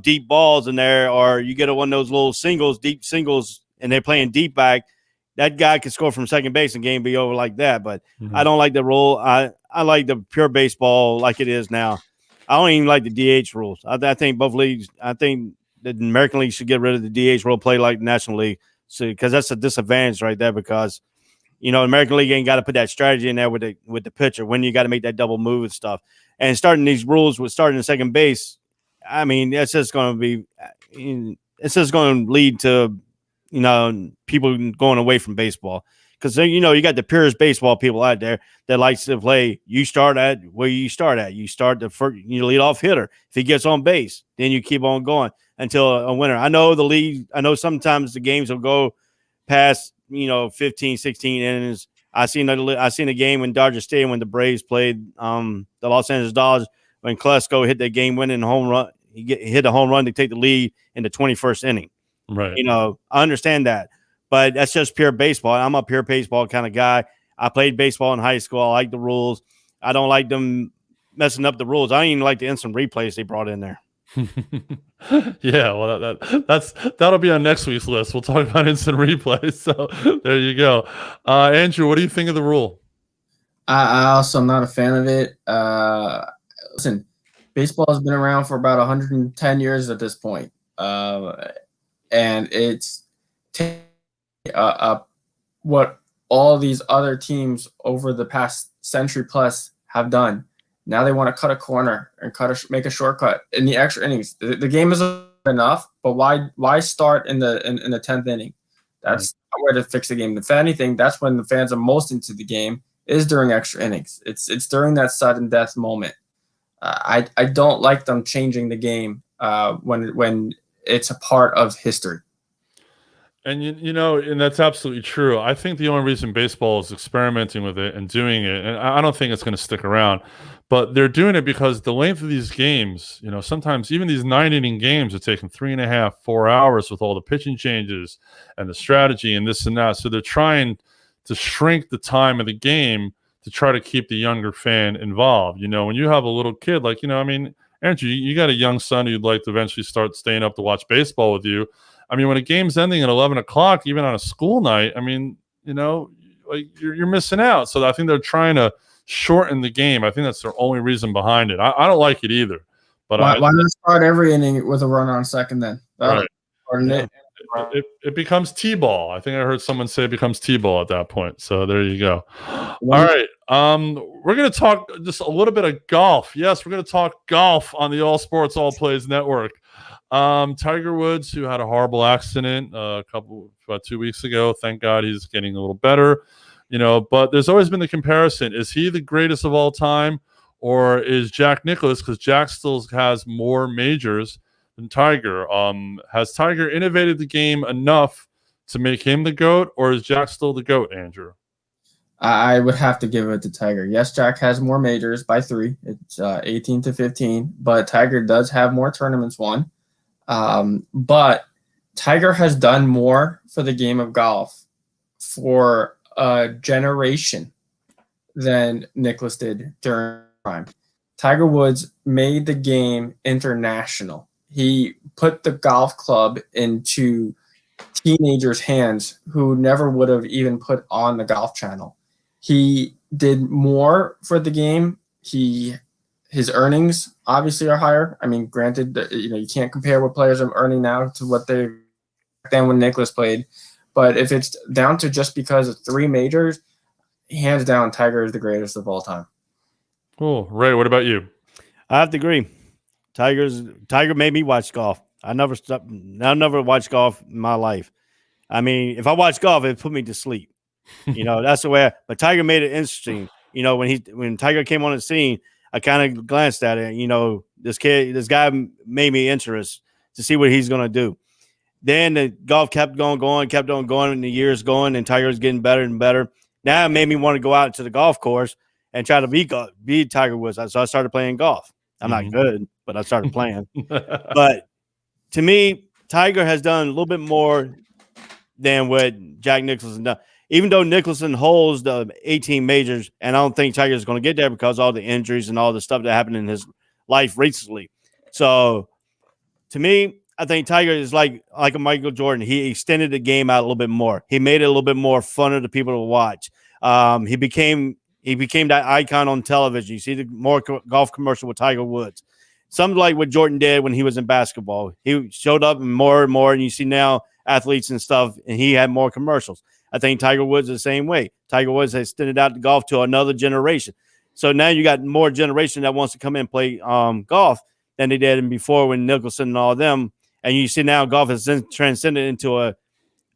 deep balls in there, or you get one of those little deep singles, and they're playing deep back. That guy can score from second base and game be over like that. But I don't like the rule. I like the pure baseball like it is now. I don't even like the DH rules. I think both leagues. I think the American League should get rid of the DH rule, play like the National League, because that's a disadvantage right there. Because the American League ain't got to put that strategy in there with the pitcher when you got to make that double move and stuff. And starting these rules with starting the second base, I mean, it's just going to lead to people going away from baseball. Because, you got the purest baseball people out there that likes to play. You start at where you start at. You start the first, lead off hitter. If he gets on base, then you keep on going until a winner. I know the league. I know sometimes the games will go past, 15, 16 innings. I seen a game in Dodger Stadium when the Braves played the Los Angeles Dodgers when Klesko hit that game-winning home run. He hit a home run to take the lead in the 21st inning. Right. I understand that. But that's just pure baseball. I'm a pure baseball kind of guy. I played baseball in high school. I like the rules. I don't like them messing up the rules. I don't even like the instant replays they brought in there. Yeah, well, that'll be on next week's list. We'll talk about instant replays. So there you go. Andrew, what do you think of the rule? I also am not a fan of it. Listen, baseball has been around for about 110 years at this point. And it's what all these other teams over the past century plus have done. Now they want to cut a corner and make a shortcut in the extra innings. The game is enough, but why start in the 10th inning? That's not where to fix the game. If anything, that's when the fans are most into the game is during extra innings. It's during that sudden death moment. I don't like them changing the game when it's a part of history. And and that's absolutely true. I think the only reason baseball is experimenting with it and doing it, and I don't think it's going to stick around, but they're doing it because the length of these games, sometimes even these 9-inning games are taking 3.5, 4 hours with all the pitching changes and the strategy and this and that. So they're trying to shrink the time of the game to try to keep the younger fan involved. When you have a little kid, Andrew, you got a young son who'd like to eventually start staying up to watch baseball with you. I mean, when a game's ending at 11 o'clock, even on a school night, you're missing out. So I think they're trying to shorten the game. I think that's their only reason behind it. I don't like it either. But why not start every inning with a runner on second then? Right. It becomes T-ball. I think I heard someone say it becomes T-ball at that point. So there you go. All right. We're going to talk just a little bit of golf. Yes, we're going to talk golf on the All Sports All Plays Network. Tiger Woods, who had a horrible accident about 2 weeks ago. Thank God he's getting a little better, but there's always been the comparison. Is he the greatest of all time, or is Jack Nicklaus, because Jack still has more majors than Tiger? Has Tiger innovated the game enough to make him the GOAT, or is Jack still the GOAT, Andrew? I would have to give it to Tiger. Yes, Jack has more majors by 3. It's 18 to 15, but Tiger does have more tournaments won. But Tiger has done more for the game of golf for a generation than Nicklaus did during prime. Tiger Woods made the game international. He put the golf club into teenagers' hands who never would have even put on the Golf Channel. He did more for the game. His earnings obviously are higher. I mean, granted, you can't compare what players are earning now to what they then when Nicklaus played. But if it's down to just because of 3 majors, hands down, Tiger is the greatest of all time. Cool. Ray, what about you? I have to agree. Tiger made me watch golf. I never watched golf in my life. I mean, if I watch golf, it put me to sleep. That's the way. But Tiger made it interesting. When Tiger came on the scene, I kind of glanced at it. This guy made me interested to see what he's going to do. Then the golf kept on going, and the years going, and Tiger was getting better and better. Now it made me want to go out to the golf course and try to be Tiger Woods. So I started playing golf. I'm not good, but I started playing. But to me, Tiger has done a little bit more than what Jack Nicholson done. Even though Nicholson holds the 18 majors, and I don't think Tiger is going to get there because of all the injuries and all the stuff that happened in his life recently. So to me, I think Tiger is like a Michael Jordan. He extended the game out a little bit more. He made it a little bit more fun for the people to watch. He became that icon on television. You see the more golf commercial with Tiger Woods. Something like what Jordan did when he was in basketball. He showed up more and more, and you see now athletes and stuff, and he had more commercials. I think Tiger Woods is the same way. Tiger Woods has extended out the golf to another generation. So now you got more generation that wants to come in and play golf than they did before when Nicholson and all them. And you see now golf has transcended into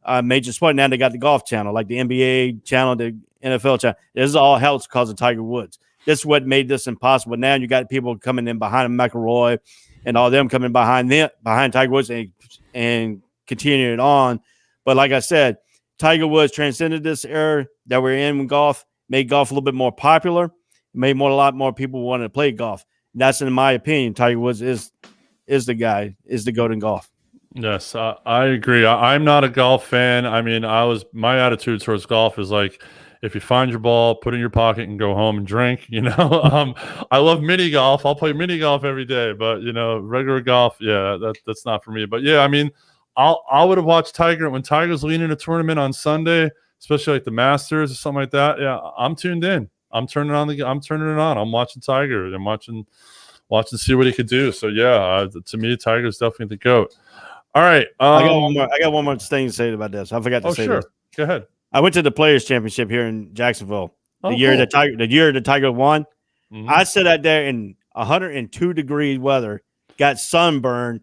a major sport. Now they got the golf channel, like the NBA channel, the NFL channel. This is all helps because of Tiger Woods. This is what made this impossible. Now you got people coming in behind McIlroy and all them coming behind Tiger Woods and continuing it on. But like I said, Tiger Woods transcended this era that we're in with golf, made golf a little bit more popular, made a lot more people want to play golf. That's, in my opinion, Tiger Woods is the guy, is the GOAT in golf. Yes, I agree. I'm not a golf fan. I mean, my attitude towards golf is like, if you find your ball, put it in your pocket and go home and drink, you know. I love mini golf. I'll play mini golf every day, but you know, regular golf, yeah, that's not for me. But yeah, I mean, I would have watched Tiger when Tiger's leading a tournament on Sunday, especially like the Masters or something like that. Yeah, I'm tuned in. I'm turning it on. I'm watching Tiger. I'm watching see what he could do. So yeah, to me, Tiger's definitely the GOAT. All right. I got one more thing to say about this. I forgot to say this. Go ahead. I went to the Players Championship here in Jacksonville the year that Tiger won. Mm-hmm. I sat out there in 102 degree weather, got sunburned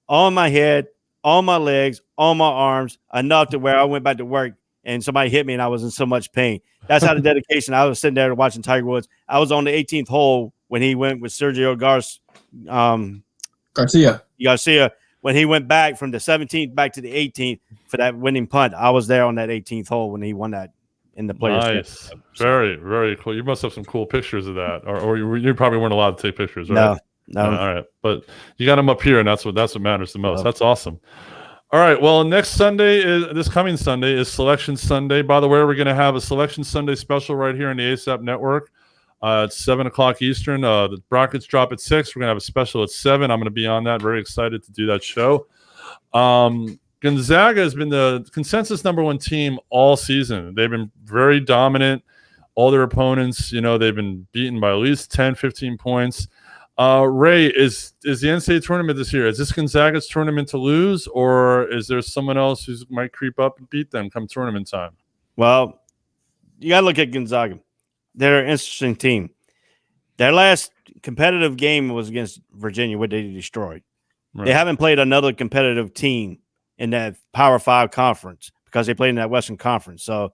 on my head, on my legs, on my arms, enough to where I went back to work and somebody hit me and I was in so much pain. That's how the dedication. I was sitting there watching Tiger Woods. I was on the 18th hole when he went with Sergio Garcia. When he went back from the 17th back to the 18th for that winning punt, I was there on that 18th hole when he won that in the Players. Nice, very, very cool. You must have some cool pictures of that, or you probably weren't allowed to take pictures, right? No. All right, but you got them up here, and that's what matters the most. That's awesome. All right, well, this coming Sunday is Selection Sunday. By the way, we're going to have a Selection Sunday special right here on the ASAP Network. It's 7:00 Eastern. The brackets drop at 6. We're gonna have a special at 7. I'm gonna be on that. Very excited to do that show. Gonzaga has been the consensus #1 team all season. They've been very dominant. All their opponents, you know, they've been beaten by at least 10, 15 points. Ray, is the NCAA tournament this year? Is this Gonzaga's tournament to lose, or is there someone else who might creep up and beat them come tournament time? Well, you gotta look at Gonzaga. They're an interesting team. Their last competitive game was against Virginia, which they destroyed. Right. They haven't played another competitive team in that Power 5 conference because they played in that Western Conference. So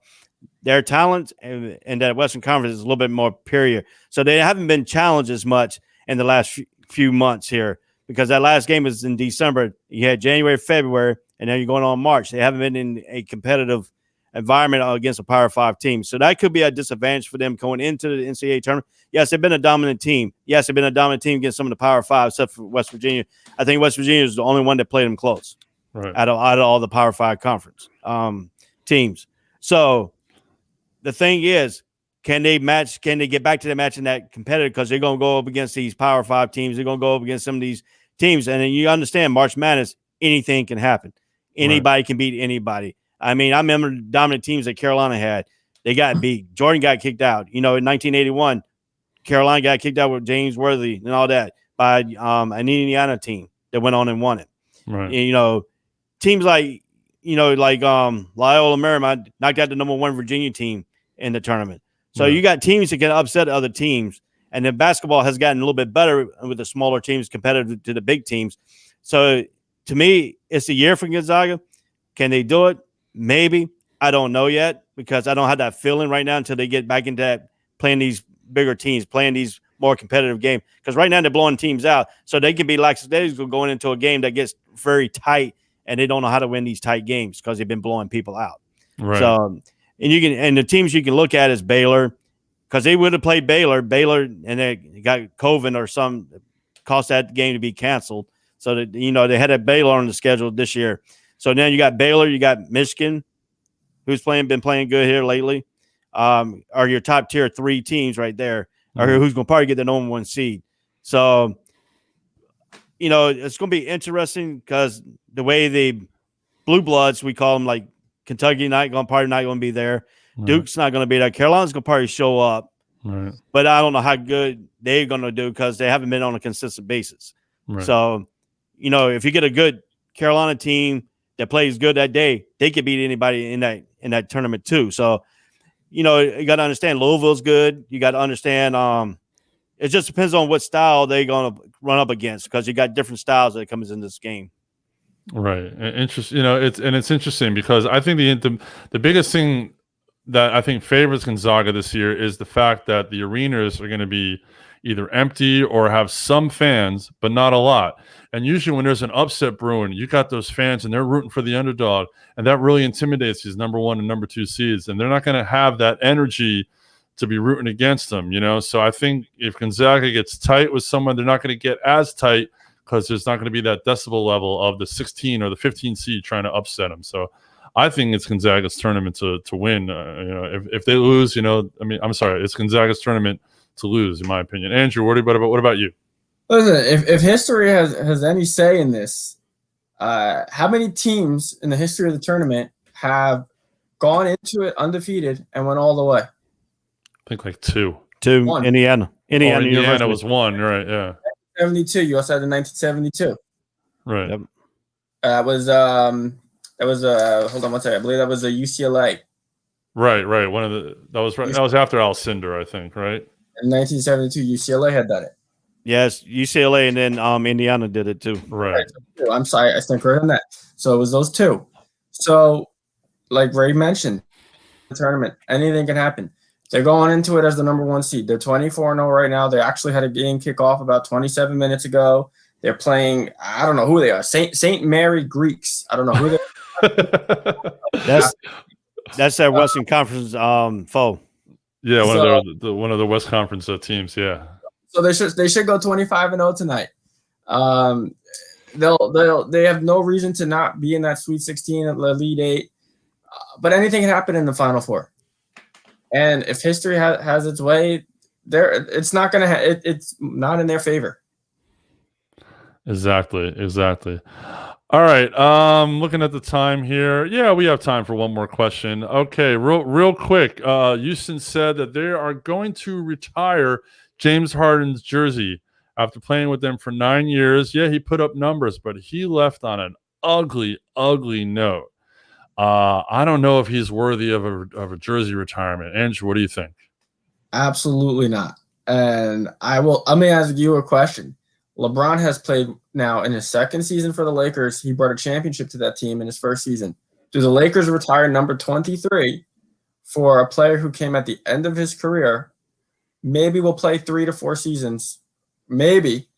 their talent in that Western Conference is a little bit more superior. So they haven't been challenged as much in the last few months here because that last game was in December. You had January, February, and then you're going on March. They haven't been in a competitive environment against a Power 5 team. So that could be a disadvantage for them going into the NCAA tournament. Yes, they've been a dominant team. Yes, they've been a dominant team against some of the Power 5, except for West Virginia. I think West Virginia is the only one that played them close out of all the Power 5 conference teams. So the thing is, can they match? Can they get back to the match in that competitive? Because they're going to go up against these Power 5 teams. They're going to go up against some of these teams. And then you understand March Madness, anything can happen. Anybody can beat anybody. I mean, I remember dominant teams that Carolina had. They got beat. Jordan got kicked out. You know, in 1981, Carolina got kicked out with James Worthy and all that by an Indiana team that went on and won it. Right. And, you know, teams like Loyola Marymount knocked out the #1 Virginia team in the tournament. So you got teams that can upset other teams. And then basketball has gotten a little bit better with the smaller teams competitive to the big teams. So to me, it's a year for Gonzaga. Can they do it? Maybe. I don't know yet because I don't have that feeling right now until they get back into that playing these bigger teams, playing these more competitive games. Because right now they're blowing teams out. So they can be lackadaisical going into a game that gets very tight and they don't know how to win these tight games because they've been blowing people out. Right. So and the teams you can look at is Baylor, because they would have played Baylor, and they got COVID or some caused that game to be canceled. So that, they had a Baylor on the schedule this year. So now you got Baylor, you got Michigan, who's been playing good here lately, are your top tier 3 teams right there, or who's going to probably get the number 1 seed. So, it's going to be interesting because the way the Blue Bloods, we call them, like Kentucky not going to be there. Right. Duke's not going to be there. Carolina's going to probably show up. Right. But I don't know how good they're going to do because they haven't been on a consistent basis. Right. So, if you get a good Carolina team that plays good that day, they could beat anybody in that tournament too. So, you got to understand Louisville's good. You got to understand it just depends on what style they're going to run up against, because you got different styles that comes in this game. Right. Interesting. It's interesting because I think the biggest thing that I think favors Gonzaga this year is the fact that the arenas are going to be either empty or have some fans, but not a lot. And usually when there's an upset brewing, you got those fans and they're rooting for the underdog, and that really intimidates these number 1 and number 2 seeds, and they're not going to have that energy to be rooting against them, So I think if Gonzaga gets tight with someone, they're not going to get as tight because there's not going to be that decibel level of the 16 or the 15 seed trying to upset them. So I think it's Gonzaga's tournament to win. If they lose, I'm sorry, it's Gonzaga's tournament to lose, in my opinion. Andrew, what about you? Listen, if history has any say in this, how many teams in the history of the tournament have gone into it undefeated and went all the way? I think like 2. 2. One. Indiana was 1, right? Yeah. 72. You also had the 1972. Right. Yep. Hold on one second. I believe that was a UCLA. Right. That was after Alcindor, I think, right? In 1972, UCLA had done it. Yes, UCLA, and then Indiana did it too. Right. I'm sorry, I stand corrected on that. So it was those 2. So, like Ray mentioned, the tournament, anything can happen. They're going into it as the number 1 seed. They're 24-0 right now. They actually had a game kick off about 27 minutes ago. They're playing, I don't know who they are, St. Mary Greeks. I don't know who they are. That's their Western Conference foe. Yeah, one of the West Conference teams, yeah. So they should go 25-0 tonight. They have no reason to not be in that Sweet 16 at the Elite 8. But anything can happen in the Final Four. And if history has its way, it's not going to it's not in their favor. Exactly. All right. Looking at the time here. Yeah, we have time for one more question. Okay, real quick. Houston said that they are going to retire James Harden's jersey after playing with them for 9 years. Yeah, he put up numbers, but he left on an ugly, ugly note. I don't know if he's worthy of a jersey retirement. Andrew, what do you think? Absolutely not. And let me ask you a question. LeBron has played now in his 2nd season for the Lakers. He brought a championship to that team in his 1st season. Do the Lakers retire number 23 for a player who came at the end of his career? Maybe will play 3 to 4 seasons. Maybe.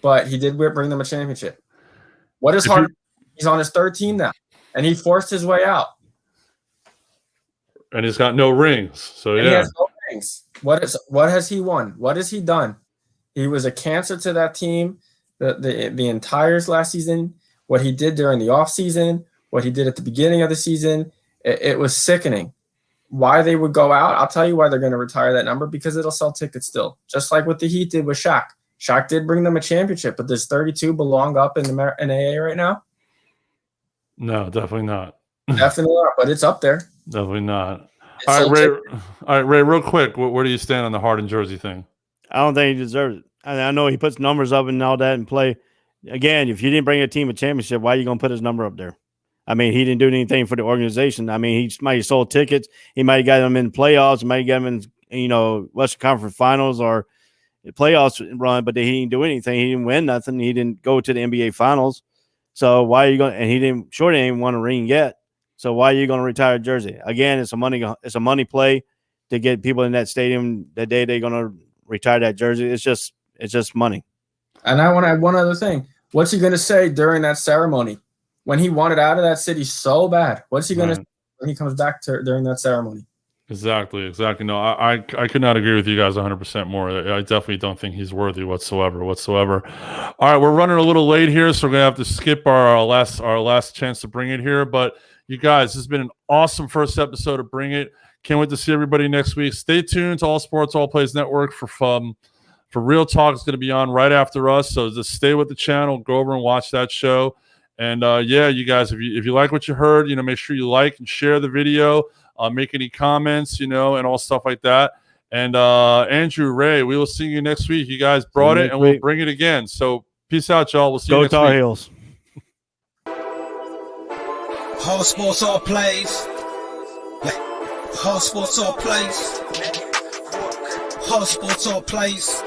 But he did bring them a championship. What is Harden? He's on his 3rd team now. And he forced his way out. And he's got no rings. So He has no rings. What has he won? What has he done? He was a cancer to that team the entire last season. What he did during the offseason, what he did at the beginning of the season, it was sickening. Why they would go out, I'll tell you why they're going to retire that number, because it'll sell tickets still. Just like what the Heat did with Shaq. Shaq did bring them a championship, but does 32 belong up in AA right now? No, definitely not. Definitely not, but it's up there. Definitely not. All right, Ray, real quick, where do you stand on the Harden jersey thing? I don't think he deserves it. I know he puts numbers up and all that and play. Again, if you didn't bring a team a championship, why are you going to put his number up there? I mean, he didn't do anything for the organization. I mean, he might have sold tickets. He might have got them in playoffs. He might have got them in, Western Conference Finals or playoffs run, but he didn't do anything. He didn't win nothing. He didn't go to the NBA Finals. So why are you going? And he didn't want a ring yet. So why are you going to retire a jersey? Again, it's a money play to get people in that stadium the day they're going to retire that jersey. It's just money. And I want to add one other thing. What's he going to say during that ceremony when he wanted out of that city so bad? What's he going to say? when he comes back during that ceremony. Exactly. No, I could not agree with you guys 100% more. I definitely don't think he's worthy whatsoever. All right, we're running a little late here, so we're gonna have to skip our last chance to bring it here. But you guys, this has been an awesome first episode of Bring It. Can't wait to see everybody next week. Stay tuned to All Sports All Plays Network for Real Talk. It's going to be on right after us, so just stay with the channel. Go over and watch that show. And yeah, you guys, if you like what you heard, make sure you like and share the video. Make any comments, and all stuff like that. And Andrew, Ray, we will see you next week. You guys brought it, and we'll bring it again. So peace out, y'all. We'll see you next week. Go Tar Heels. All Sports All Plays. All Sports All Plays. All Sports All Plays.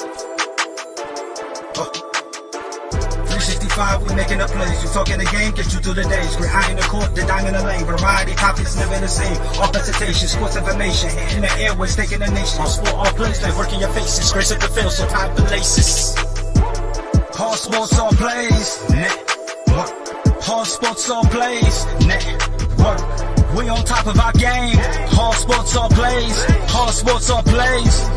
365, we making the plays. You talking the game, get you through the days. We're high in the court, the dime in the lane. Variety topics never the same. All presentation, sports information. In the airways, taking the nation. All sport, all plays, like working your faces. Grace up the field, so time for laces. All Sports All Plays. Network. All Sports All Plays. Network. We on top of our game. All Sports All Plays. All Sports All Plays.